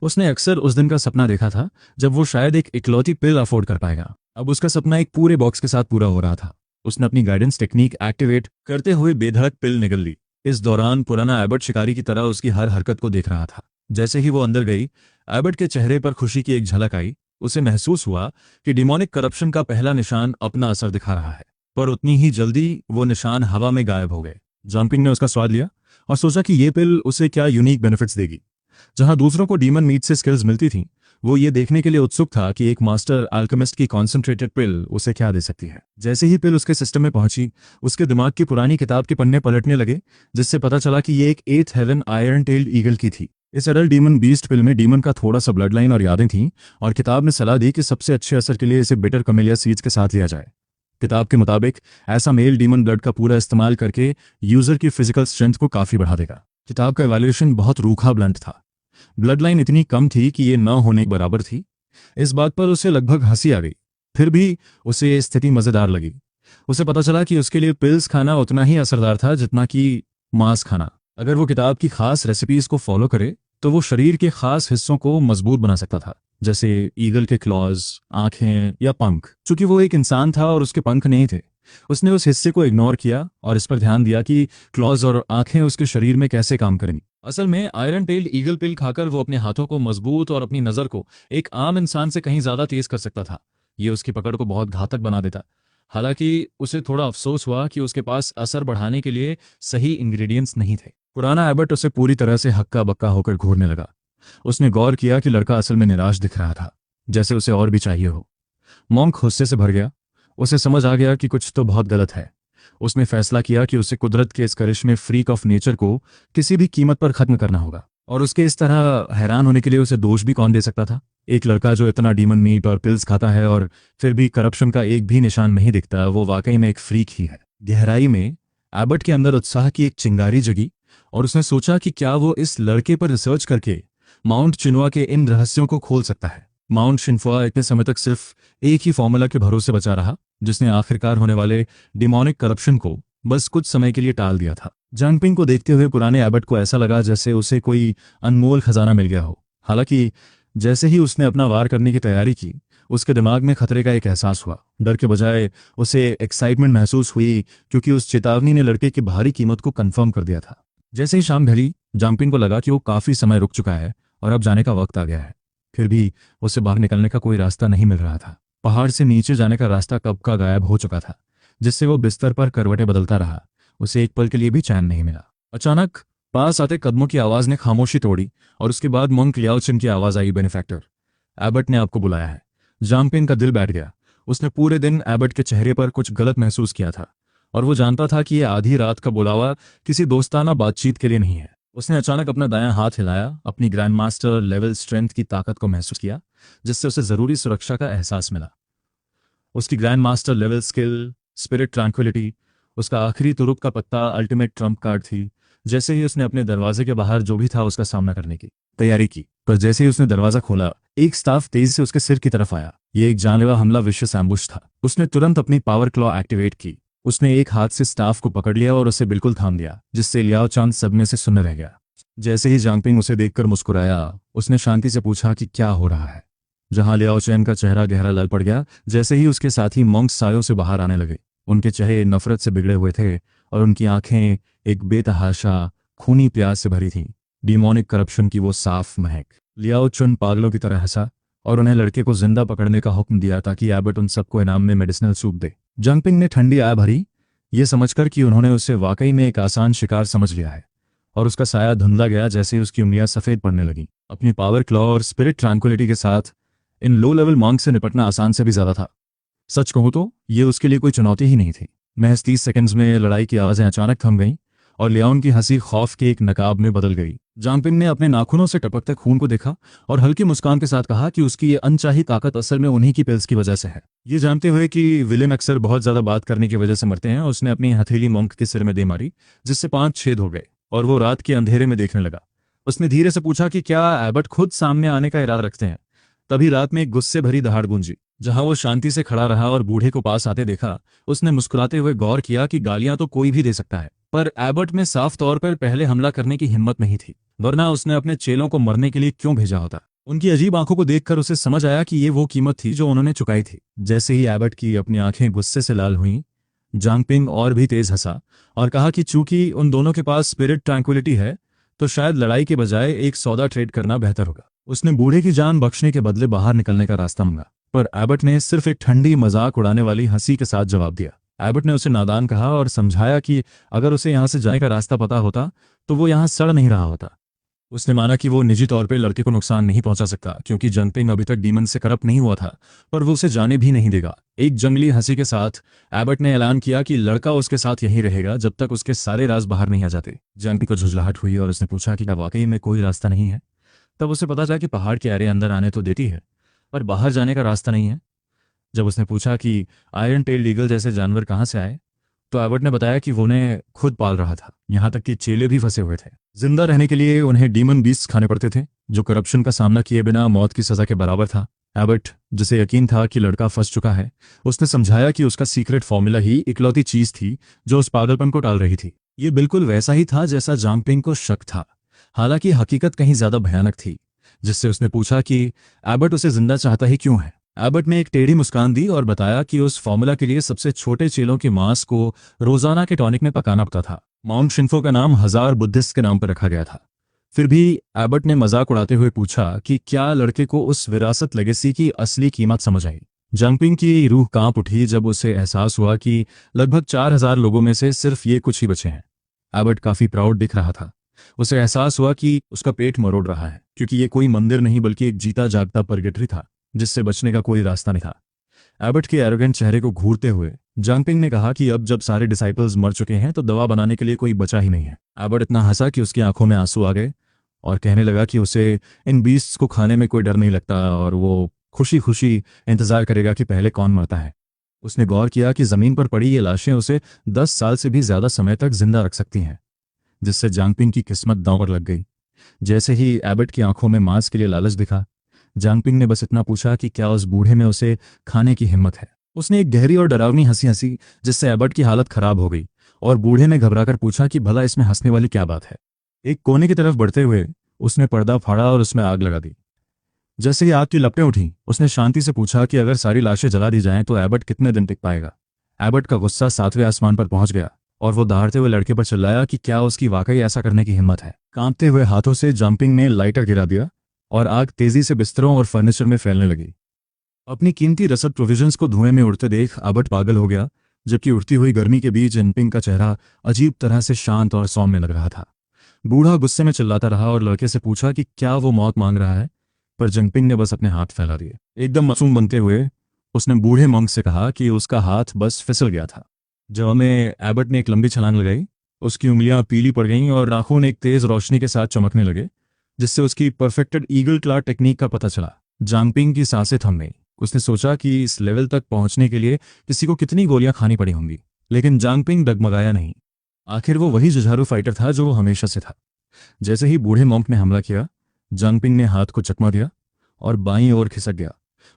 उसने अक्सर उस दिन का सपना देखा था जब वो शायद एक इकलौती पिल अफोर्ड कर पाएगा। अब उसका सपना एक पूरे बॉक्स के साथ पूरा हो रहा था। उसने अपनी गाइडेंस टेक्निक एक्टिवेट करते हुए बेधड़क पिल निगल ली। इस दौरान पुराना एबट शिकारी की तरह उसकी हर हरकत को देख रहा था। जैसे ही वो अंदर गई, एबट के चेहरे पर खुशी की एक झलक आई। उसे महसूस हुआ कि डिमोनिक करप्शन का पहला निशान अपना असर दिखा रहा है। पर उतनी ही जल्दी वो निशान हवा में गायब हो गए। जंपिंग ने उसका स्वाद लिया और सोचा कि ये पिल उसे क्या यूनिक बेनिफिट्स देगी। जहां दूसरों को डीमन मीट से स्किल्स मिलती थीं, वो ये देखने के लिए उत्सुक था कि एक मास्टर अल्केमिस्ट की कॉन्सेंट्रेटेड पिल उसे क्या दे सकती है। जैसे ही पिल उसके सिस्टम में पहुंची, उसके दिमाग की पुरानी किताब के पन्ने पलटने लगे, जिससे पता चला कि ये एक 8th haven iron tailed eagle की थी। इस एडल्ट डीमन बीस्ट पिल में डीमन का थोड़ा सा ब्लड लाइन और यादें थीं, और किताब ने सलाह दी कि सबसे अच्छे असर के लिए इसे बिटर कमेलिया सीड्स के साथ लिया जाए। किताब के मुताबिक ऐसा मेल डीमन ब्लड का पूरा इस्तेमाल करके यूजर की फिजिकल स्ट्रेंथ को काफी बढ़ा देगा। किताब का इवैल्यूएशन बहुत रूखा ब्लंट था। ब्लड लाइन इतनी कम थी कि ये न होने के बराबर थी। इस बात पर उसे लगभग हंसी आ गई। फिर भी उसे ये स्थिति मजेदार लगी। उसे पता चला कि उसके लिए पिल्स खाना उतना ही असरदार था जितना कि मांस खाना। अगर वो किताब की खास रेसिपीज को फॉलो करे, तो वो शरीर के खास हिस्सों को मजबूत बना सकता था, जैसे ईगल के क्लॉज, आंखें या पंख। चूंकि वो एक इंसान था और उसके पंख नहीं थे, उसने उस हिस्से को इग्नोर किया और इस पर ध्यान दिया कि क्लॉज और आंखें उसके शरीर में कैसे काम करेंगी। असल में आयरन टेल्ड ईगल पिल खाकर वो अपने हाथों को मजबूत और अपनी नजर को एक आम इंसान से कहीं ज्यादा तेज कर सकता था। ये उसकी पकड़ को बहुत घातक बना देता। हालांकि उसे थोड़ा अफसोस हुआ कि उसके पास असर बढ़ाने के लिए सही इंग्रेडिएंट्स नहीं थे। पुराना एबट उसे पूरी तरह से हक्का बक्का होकर घूरने लगा। उसने गौर किया कि लड़का असल में निराश दिख रहा था, जैसे उसे और भी चाहिए हो। मॉन्क गुस्से से भर गया। उसे समझ आ गया कि कुछ तो बहुत गलत है। उसने फैसला किया कि उसे कुदरत के इस करिश्मे फ्रीक ऑफ नेचर को किसी भी कीमत पर खत्म करना होगा। और उसके इस तरह हैरान होने के लिए उसे दोष भी कौन दे सकता था? एक लड़का जो इतना डीमन मीट और पिल्स खाता है और फिर भी करप्शन का एक भी निशान नहीं दिखता, वो वाकई में एक फ्रीक ही है। गहराई में एबट के अंदर उत्साह की एक चिंगारी जगी, और उसने सोचा कि क्या वो इस लड़के पर रिसर्च करके माउंट चिनुआ के इन रहस्यों को खोल सकता है। माउंट शिन्फुआ इतने समय तक सिर्फ एक ही फॉर्मूला के भरोसे बचा रहा, जिसने आखिरकार होने वाले डिमोनिक करप्शन को बस कुछ समय के लिए टाल दिया था। जंपिंग को देखते हुए पुराने एबट को ऐसा लगा जैसे उसे कोई अनमोल खजाना मिल गया हो। हालांकि जैसे ही उसने अपना वार करने की तैयारी की, उसके दिमाग में खतरे का एक एहसास हुआ। डर के बजाय उसे एक्साइटमेंट महसूस हुई, क्योंकि उस चेतावनी ने लड़के की भारी कीमत को कंफर्म कर दिया था। जैसे ही शाम ढली, जंपिंग को लगा कि वो काफी समय रुक चुका है और अब जाने का वक्त आ गया है। फिर भी उसे बाहर निकलने का कोई रास्ता नहीं मिल रहा था। पहाड़ से नीचे जाने का रास्ता कब का गायब हो चुका था, जिससे वो बिस्तर पर करवटें बदलता रहा। उसे एक पल के लिए भी चैन नहीं मिला। अचानक पास आते कदमों की आवाज ने खामोशी तोड़ी, और उसके बाद मोंक लियाओचिन की आवाज आई, बेनिफैक्टर, एबट ने आपको बुलाया है। जंपिंग का दिल बैठ गया। उसने पूरे दिन एबट के चेहरे पर कुछ गलत महसूस किया था, और वो जानता था कि यह आधी रात का बुलावा किसी दोस्ताना बातचीत के लिए नहीं है। उसने अचानक अपना दायां हाथ हिलाया, अपनी ग्रैंड मास्टर लेवल स्ट्रेंथ की ताकत को महसूस किया, जिससे उसे जरूरी सुरक्षा का एहसास मिला। उसकी grand master level skill spirit tranquillity, उसका आखिरी तुरुप का पत्ता अल्टीमेट ट्रम्प कार्ड थी, जैसे ही उसने अपने दरवाजे के बाहर जो भी था उसका सामना करने की तैयारी की, पर जैसे ही उसने दरवाजा खोला, एक स्टाफ तेजी से उसके सिर की तरफ आया। ये एक जानलेवा हमला, विशेष एम्बुश था। उसने तुरंत अपनी पावर क्लॉ एक्टिवेट की। उसने एक हाथ से स्टाफ को पकड़ लिया और उसे बिल्कुल थाम दिया, जिससे लियाओ चांद सदमे से सुन्न रह गया। जैसे ही जांगपिंग उसे देखकर मुस्कुराया, उसने शांति से पूछा कि क्या हो रहा है। जहां लियाओ चैन का चेहरा गहरा लाल पड़ गया, जैसे ही उसके साथी मॉन्क्स सायों से बाहर आने लगे। उनके चेहरे नफरत से बिगड़े हुए थे और उनकी आंखें एक बेतहाशा खूनी प्यास से भरी थीं। डिमोनिक करप्शन की वो साफ महक। लियाओ चुन पागलों की तरह हंसा और उन्हें लड़के को जिंदा पकड़ने का हुक्म दिया ताकि एबट उन सबको इनाम में मेडिसिनल सूप दे। जांगपिंग ने ठंडी आह भरी, ये समझकर कि उन्होंने उसे वाकई में एक आसान शिकार समझ लिया है, और उसका साया धुंधला गया जैसे ही उसकी उंगलियां सफेद पड़ने लगीं। अपनी पावर क्लॉ और स्पिरिट ट्रैंक्विलिटी के साथ इन लो लेवल मॉन्क से निपटना आसान से भी ज्यादा था। सच कहूं तो ये उसके लिए कोई चुनौती ही नहीं थी। महज 30 सेकंड्स में लड़ाई की आवाजें अचानक थम गईं और लियाओन की हंसी खौफ के एक नकाब में बदल गई। जांगपिंग ने अपने नाखूनों से टपकते खून को देखा और हल्की मुस्कान के साथ कहा कि उसकी ये अनचाही ताकत असल में उन्हीं की पिल्स की वजह से है। ये जानते हुए कि विलेन अक्सर बहुत ज्यादा बात करने की वजह से मरते हैं, उसने अपनी हथेली मॉन्क के सिर में दे मारी, जिससे 5 छेद हो गए और वो रात के अंधेरे में देखने लगा। उसने धीरे से पूछा कि क्या एबट खुद सामने आने का इरादा रखते हैं। तभी रात में एक गुस्से भरी दहाड़ गूंजी। जहां वो शांति से खड़ा रहा और बूढ़े को पास आते देखा, उसने मुस्कुराते हुए गौर किया कि गालियां तो कोई भी दे सकता है, पर एबट में साफ तौर पर पहले हमला करने की हिम्मत नहीं थी, वरना उसने अपने चेलों को मरने के लिए क्यों भेजा होता। उनकी अजीब आंखों को देखकर उसे समझ आया कि ये वो कीमत थी जो उन्होंने चुकाई थी। जैसे ही एबट की अपनी आंखें गुस्से से लाल हुईं, जांगपिंग और भी तेज हंसा और कहा कि चूंकि उन दोनों के पास स्पिरिट ट्रैंक्विलिटी है, तो शायद लड़ाई के बजाय एक सौदा ट्रेड करना बेहतर होगा। उसने बूढ़े की जान बख्शने के बदले बाहर निकलने का रास्ता मांगा, पर एबट ने सिर्फ एक ठंडी मजाक उड़ाने वाली हंसी के साथ जवाब दिया। एबट ने उसे नादान कहा और समझाया कि अगर उसे यहां से जाने का रास्ता पता होता तो वो यहां सड़ नहीं रहा होता। उसने माना कि वो निजी तौर पे लड़के को नुकसान नहीं पहुंचा सकता क्योंकि जांगपिंग अभी तक डीमन से करप्ट नहीं हुआ था, पर वो उसे जाने भी नहीं देगा। एक जंगली हंसी के साथ एबट ने ऐलान किया कि लड़का उसके साथ यहीं रहेगा जब तक उसके सारे राज बाहर नहीं आ जाते। जांगपिंग को झुंझलाहट हुई और उसने पूछा कि क्या वाकई में कोई रास्ता नहीं है। तब उसे पता चला कि पहाड़ के आरे अंदर आने तो देती है, पर बाहर जाने का रास्ता नहीं है। जब उसने पूछा कि आयरन टेल ईगल जैसे जानवर कहाँ से आए, तो एबट ने बताया कि वो उन्हें खुद पाल रहा था। यहाँ तक कि चेले भी फंसे हुए थे। जिंदा रहने के लिए उन्हें डीमन बीस्ट खाने पड़ते थे, जो करप्शन का सामना किए बिना मौत की सजा के बराबर था। एबट, जिसे यकीन था कि लड़का फंस चुका है, उसने समझाया कि उसका सीक्रेट फॉर्मूला ही इकलौती चीज थी जो उस पागलपन को टाल रही थी। ये बिल्कुल वैसा ही था जैसा जांगपिंग को शक था, हालांकि हकीकत कहीं ज्यादा भयानक थी। जिससे उसने पूछा कि एबट उसे जिंदा चाहता ही क्यों है। एबट ने एक टेढ़ी मुस्कान दी और बताया कि उस फॉर्मूला के लिए सबसे छोटे चेलों के मांस को रोजाना के टॉनिक में पकाना पड़ता था। माउंट शिन्फो का नाम 1000 बुद्धिस्ट के नाम पर रखा गया था। फिर भी एबट ने मजाक उड़ाते हुए पूछा कि क्या लड़के को उस विरासत लेगेसी की असली कीमत समझ आई। जांगपिंग की रूह कांप उठी जब उसे एहसास हुआ कि लगभग 4000 लोगों में से सिर्फ ये कुछ ही बचे हैं। एबट काफी प्राउड दिख रहा था। उसे एहसास हुआ कि उसका पेट मरोड़ रहा है, क्योंकि ये कोई मंदिर नहीं बल्कि एक जीता जागता परगेटरी था जिससे बचने का कोई रास्ता नहीं था। एबट के एरोगेंट चेहरे को घूरते हुए जांगपिंग ने कहा कि अब जब सारे डिसाइपल्स मर चुके हैं तो दवा बनाने के लिए कोई बचा ही नहीं है। एबट इतना हंसा कि उसकी आंखों में आंसू आ गए और कहने लगा कि उसे इन बीस्ट्स को खाने में कोई डर नहीं लगता और वो खुशी खुशी इंतजार करेगा कि पहले कौन मरता है। उसने गौर किया कि जमीन पर पड़ी ये लाशें उसे 10 साल से भी ज्यादा समय तक जिंदा रख सकती हैं, जिससे जांगपिंग की किस्मत दांव पर लग गई। जैसे ही एबट की आंखों में मांस के लिए लालच दिखा, जांगपिंग ने बस इतना पूछा कि क्या उस बूढ़े में उसे खाने की हिम्मत है। उसने एक गहरी और डरावनी हंसी हंसी, जिससे एबट की हालत खराब हो गई और बूढ़े ने घबराकर पूछा कि भला इसमें हंसने वाली क्या बात है। एक कोने की तरफ बढ़ते हुए उसने पर्दा फाड़ा और उसमें आग लगा दी। जैसे ही आग की लपटें उठी, उसने शांति से पूछा कि अगर सारी लाशें जला दी जाएं तो एबट कितने दिन टिक पाएगा। एबट का गुस्सा 7वें आसमान पर पहुंच गया और वो दहाड़ते हुए लड़के पर चिल्लाया कि क्या उसकी वाकई ऐसा करने की हिम्मत है। कांपते हुए हाथों से जांगपिंग ने लाइटर गिरा दिया और आग तेजी से बिस्तरों और फर्नीचर में फैलने लगी। अपनी कीमती रसद प्रोविजंस को धुएं में उड़ते देख एबट पागल हो गया, जबकि उड़ती हुई गर्मी के बीच जिनपिंग का चेहरा अजीब तरह से शांत और सौम्य लग रहा था। बूढ़ा गुस्से में चिल्लाता रहा और लड़के से पूछा कि क्या वो मौत मांग रहा है, पर जिनपिंग ने बस अपने हाथ फैला दिए। एकदम मासूम बनते हुए उसने बूढ़े मंक से कहा कि उसका हाथ बस फिसल गया था। जब में एबट ने एक लंबी छलांग लगाई, उसकी उंगलियां पीली पड़ गईं और नाखून एक तेज रोशनी के साथ चमकने लगे, जिससे उसकी परफेक्टेड ईगल क्ला टेक्निक का पता चला। जांगपिंग की सांसें थम गईं। उसने सोचा कि इस लेवल तक पहुंचने के लिए किसी को कितनी गोलियां खानी पड़ी होंगी, लेकिन जांगपिंग डगमगाया नहीं। आखिर वो वही जुझारू फाइटर था जो वो हमेशा से था। जैसे ही बूढ़े मॉन्क ने हमला किया, जांगपिंग ने हाथ को चकमा दिया और बाईं ओर खिसक गया।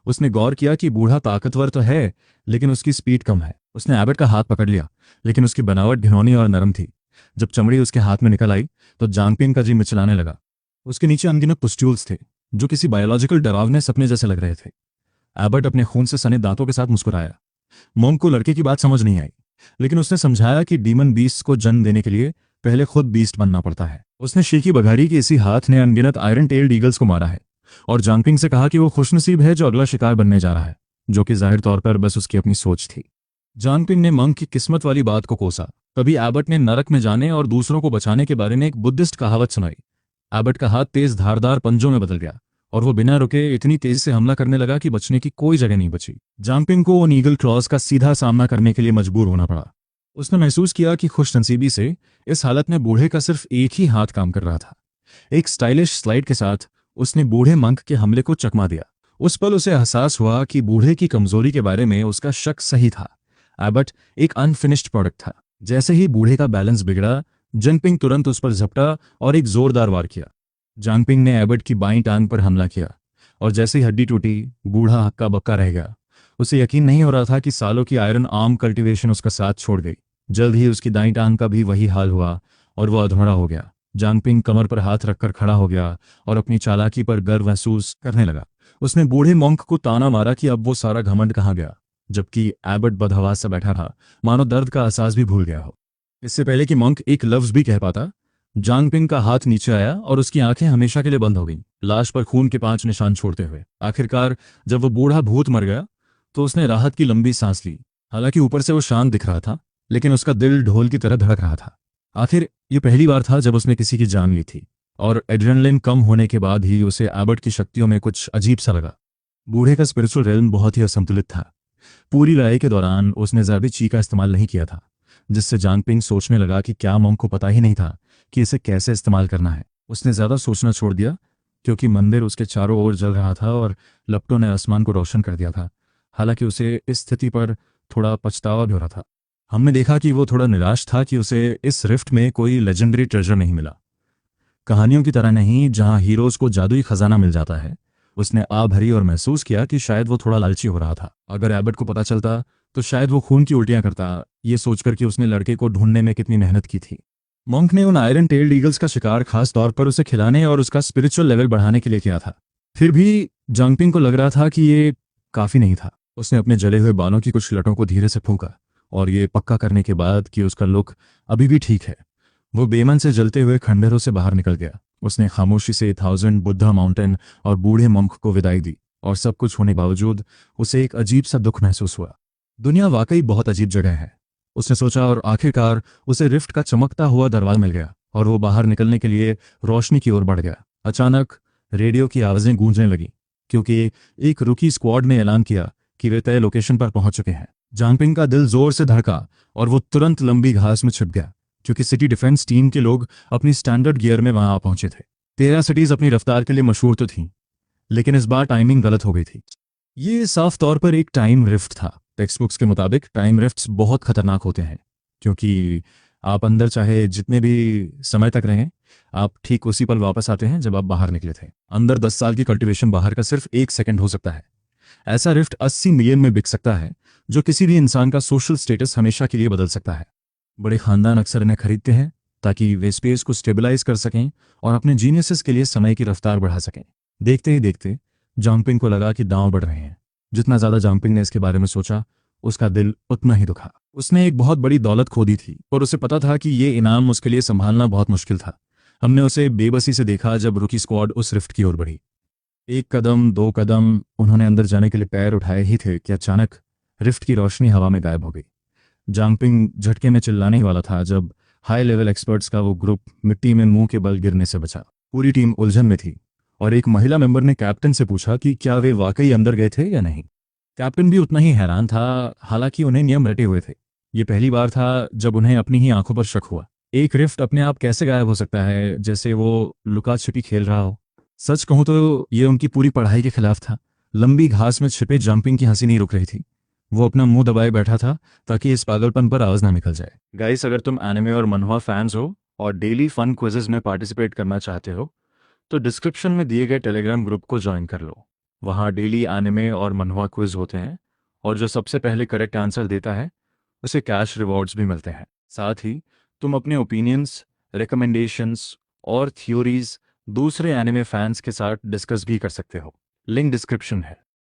उसने गौर किया कि बूढ़ा ताकतवर तो है, लेकिन उसकी स्पीड कम है। उसने एबट का हाथ पकड़ लिया, लेकिन उसकी बनावट घिनौनी और नरम थी। जब चमड़ी उसके हाथ में निकल आई तो जांगपिंग का जी मिचलाने लगा। उसके नीचे अनगिनत पुस्ट्यूल्स थे जो किसी बायोलॉजिकल डरावने सपने जैसे लग रहे थे। एबट अपने खून से सने दांतों के साथ मुस्कुराया। मॉन्क को लड़के की बात समझ नहीं आई, लेकिन उसने समझाया कि डीमन बीस्ट को जन्म देने के लिए पहले खुद बीस्ट बनना पड़ता है। उसने शीखी बघारी कि इसी हाथ ने अनगिनत आयरन टेल्ड ईगल्स को मारा है, और जांगपिंग से कहा कि वो खुशनसीब है जो अगला शिकार बनने जा रहा है, जो कि जाहिर तौर पर बस उसकी अपनी सोच थी। जांगपिंग ने मंक की किस्मत वाली बात को कोसा। तभी एबट ने नरक में जाने और दूसरों को बचाने के बारे में एक बुद्धिस्ट कहावत सुनाई। एबट का हाथ तेज धारदार पंजों में बदल गया और वो बिना रुके इतनी तेजी से हमला करने लगा कि बचने की कोई जगह नहीं बची। जांगपिंग को उन ईगल क्लॉज का सीधा सामना करने के लिए मजबूर होना पड़ा। उसने महसूस किया कि खुशनसीबी से इस हालत में बूढ़े का सिर्फ एक ही हाथ काम कर रहा था। एक स्टाइलिश स्लाइड के साथ उसने बूढ़े मंक के हमले को चकमा दिया। उस पल उसे एहसास हुआ कि बूढ़े की कमजोरी के बारे में उसका शक सही था। एबट एक अनफिनिश्ड प्रोडक्ट था। जैसे ही बूढ़े का बैलेंस बिगड़ा, जांगपिंग तुरंत उस पर झपटा और एक जोरदार वार किया। जांगपिंग ने एबट की बाईं टांग पर हमला किया, और जैसे ही हड्डी टूटी, बूढ़ा हक्का बक्का रह गया। उसे यकीन नहीं हो रहा था कि सालों की आयरन आर्म कल्टीवेशन उसका साथ छोड़ गई। जल्द ही उसकी दाईं टांग का भी वही हाल हुआ और वो अधमरा हो गया। जांगपिंग कमर पर हाथ रखकर खड़ा हो गया और अपनी चालाकी पर गर्व महसूस करने लगा। उसने बूढ़े मॉन्क को ताना मारा कि अब वो सारा घमंड कहाँ गया, जबकि एबट बदहवास से बैठा था, मानो दर्द का एहसास भी भूल गया हो। इससे पहले कि मॉन्क एक लफ्ज भी कह पाता, जांगपिंग का हाथ नीचे आया और उसकी आंखें हमेशा के लिए बंद हो गईं, लाश पर खून के 5 निशान छोड़ते हुए। आखिरकार जब वो बूढ़ा भूत मर गया तो उसने राहत की लंबी सांस ली। हालांकि ऊपर से वो शांत दिख रहा था, लेकिन उसका दिल ढोल की तरह धड़क रहा था। आखिर ये पहली बार था जब उसने किसी की जान ली थी, और एड्रेनलिन कम होने के बाद ही उसे एबट की शक्तियों में कुछ अजीब सा लगा। बूढ़े का स्पिरिचुअल रेल्म बहुत ही असंतुलित था। पूरी लड़ाई के दौरान उसने ज़्यादा ची का इस्तेमाल नहीं किया था, जिससे जांगपिंग सोचने लगा कि क्या मॉन्क को पता ही नहीं था कि इसे कैसे इस्तेमाल करना है। उसने ज़्यादा सोचना छोड़ दिया, क्योंकि मंदिर उसके चारों ओर जल रहा था और लपटों ने आसमान को रोशन कर दिया था। हालांकि उसे इस स्थिति पर थोड़ा पछतावा भी हो रहा था। हमने देखा कि वो थोड़ा निराश था कि उसे इस रिफ्ट में कोई लेजेंडरी ट्रेजर नहीं मिला। कहानियों की तरह नहीं, जहां हीरोज को जादुई खजाना मिल जाता है। उसने आ भरी और महसूस किया कि शायद वो थोड़ा लालची हो रहा था। अगर एबट को पता चलता तो शायद वो खून की उल्टियां करता, ये सोचकर कि उसने लड़के को ढूंढने में कितनी मेहनत की थी। मॉन्क ने उन आयरन टेल्ड ईगल्स का शिकार खास तौर पर उसे खिलाने और उसका स्पिरिचुअल लेवल बढ़ाने के लिए किया था। फिर भी जांगपिंग को लग रहा था कि ये काफी नहीं था। उसने अपने जले हुए बालों की कुछ लटों को धीरे से फूंका, और ये पक्का करने के बाद कि उसका लुक अभी भी ठीक है, वो बेमन से जलते हुए खंडहरों से बाहर निकल गया। उसने खामोशी से 1000 बुद्धा माउंटेन और बूढ़े मॉन्क को विदाई दी, और सब कुछ होने के बावजूद उसे एक अजीब सा दुख महसूस हुआ। दुनिया वाकई बहुत अजीब जगह है, उसने सोचा, और आखिरकार उसे रिफ्ट का चमकता हुआ दरवाजा मिल गया और वो बाहर निकलने के लिए रोशनी की ओर बढ़ गया। अचानक रेडियो की आवाजें गूंजने लगी, क्योंकि एक रुकी स्क्वाड ने ऐलान किया कि वे तय लोकेशन पर पहुंच चुके हैं। जांगपिंग का दिल जोर से धड़का और वो तुरंत लंबी घास में छिप गया, क्योंकि सिटी डिफेंस टीम के लोग अपनी स्टैंडर्ड गियर में वहां आ पहुंचे थे। 13 सिटीज अपनी रफ्तार के लिए मशहूर तो थीं, लेकिन इस बार टाइमिंग गलत हो गई थी। ये साफ तौर पर एक टाइम रिफ्ट था। टेक्स्ट बुक्स के मुताबिक टाइम रिफ्ट्स बहुत खतरनाक होते हैं, क्योंकि आप अंदर चाहे जितने भी समय तक रहें, आप ठीक उसी पल वापस आते हैं जब आप बाहर निकले थे। अंदर 10 साल की कल्टीवेशन, बाहर का सिर्फ 1 सेकंड हो सकता है। ऐसा रिफ्ट 80 मिलियन में बिक सकता है, जो किसी भी इंसान का सोशल स्टेटस हमेशा के लिए बदल सकता है। बड़े खानदान अक्सर इन्हें खरीदते हैं ताकि वे स्पेस को स्टेबलाइज कर सकें और अपने जीनियसेस के लिए समय की रफ्तार बढ़ा सकें। देखते ही देखते जांगपिंग को लगा कि दांव बढ़ रहे हैं। जितना ज्यादा जांगपिंग ने इसके बारे में सोचा, उसका दिल उतना ही दुखा। उसने एक बहुत बड़ी दौलत खो दी थी, और उसे पता था कि ये इनाम उसके लिए संभालना बहुत मुश्किल था। हमने उसे बेबसी से देखा जब रुकी स्क्वाड उस रिफ्ट की ओर बढ़ी। 1 कदम, 2 कदम उन्होंने अंदर जाने के लिए पैर उठाए ही थे कि अचानक रिफ्ट की रोशनी हवा में गायब हो गई। जांगपिंग झटके में चिल्लाने ही वाला था जब हाई लेवल एक्सपर्ट्स का वो ग्रुप मिट्टी में मुंह के बल गिरने से बचा। पूरी टीम उलझन में थी, और एक महिला मेंबर ने कैप्टन से पूछा कि क्या वे वाकई अंदर गए थे या नहीं। कैप्टन भी उतना ही हैरान था, हालांकि उन्हें नियम रटे हुए थे। ये पहली बार था जब उन्हें अपनी ही आंखों पर शक हुआ। एक रिफ्ट अपने आप कैसे गायब हो सकता है, जैसे वो लुका छिपी खेल रहा हो। सच कहूं तो ये उनकी पूरी पढ़ाई के खिलाफ था। लंबी घास में छिपे जंपिंग की हंसी नहीं रुक रही थी। वो अपना मुंह दबाए बैठा था ताकि इस पागलपन पर आवाज ना निकल जाए। गाइस, अगर तुम एनिमे और मनहवा फैंस हो और डेली फन क्विजेज में पार्टिसिपेट करना चाहते हो तो डिस्क्रिप्शन में दिए गए टेलीग्राम ग्रुप को ज्वाइन कर लो। वहाँ डेली एनिमे और मनहवा क्विज होते हैं और जो सबसे पहले करेक्ट आंसर देता है उसे कैश रिवॉर्ड्स भी मिलते हैं। साथ ही तुम अपने ओपिनियंस, रिकमेंडेशंस और थ्योरीज दूसरे एनिमे फैंस के साथ डिस्कस भी कर सकते हो। लिंक डिस्क्रिप्शन है।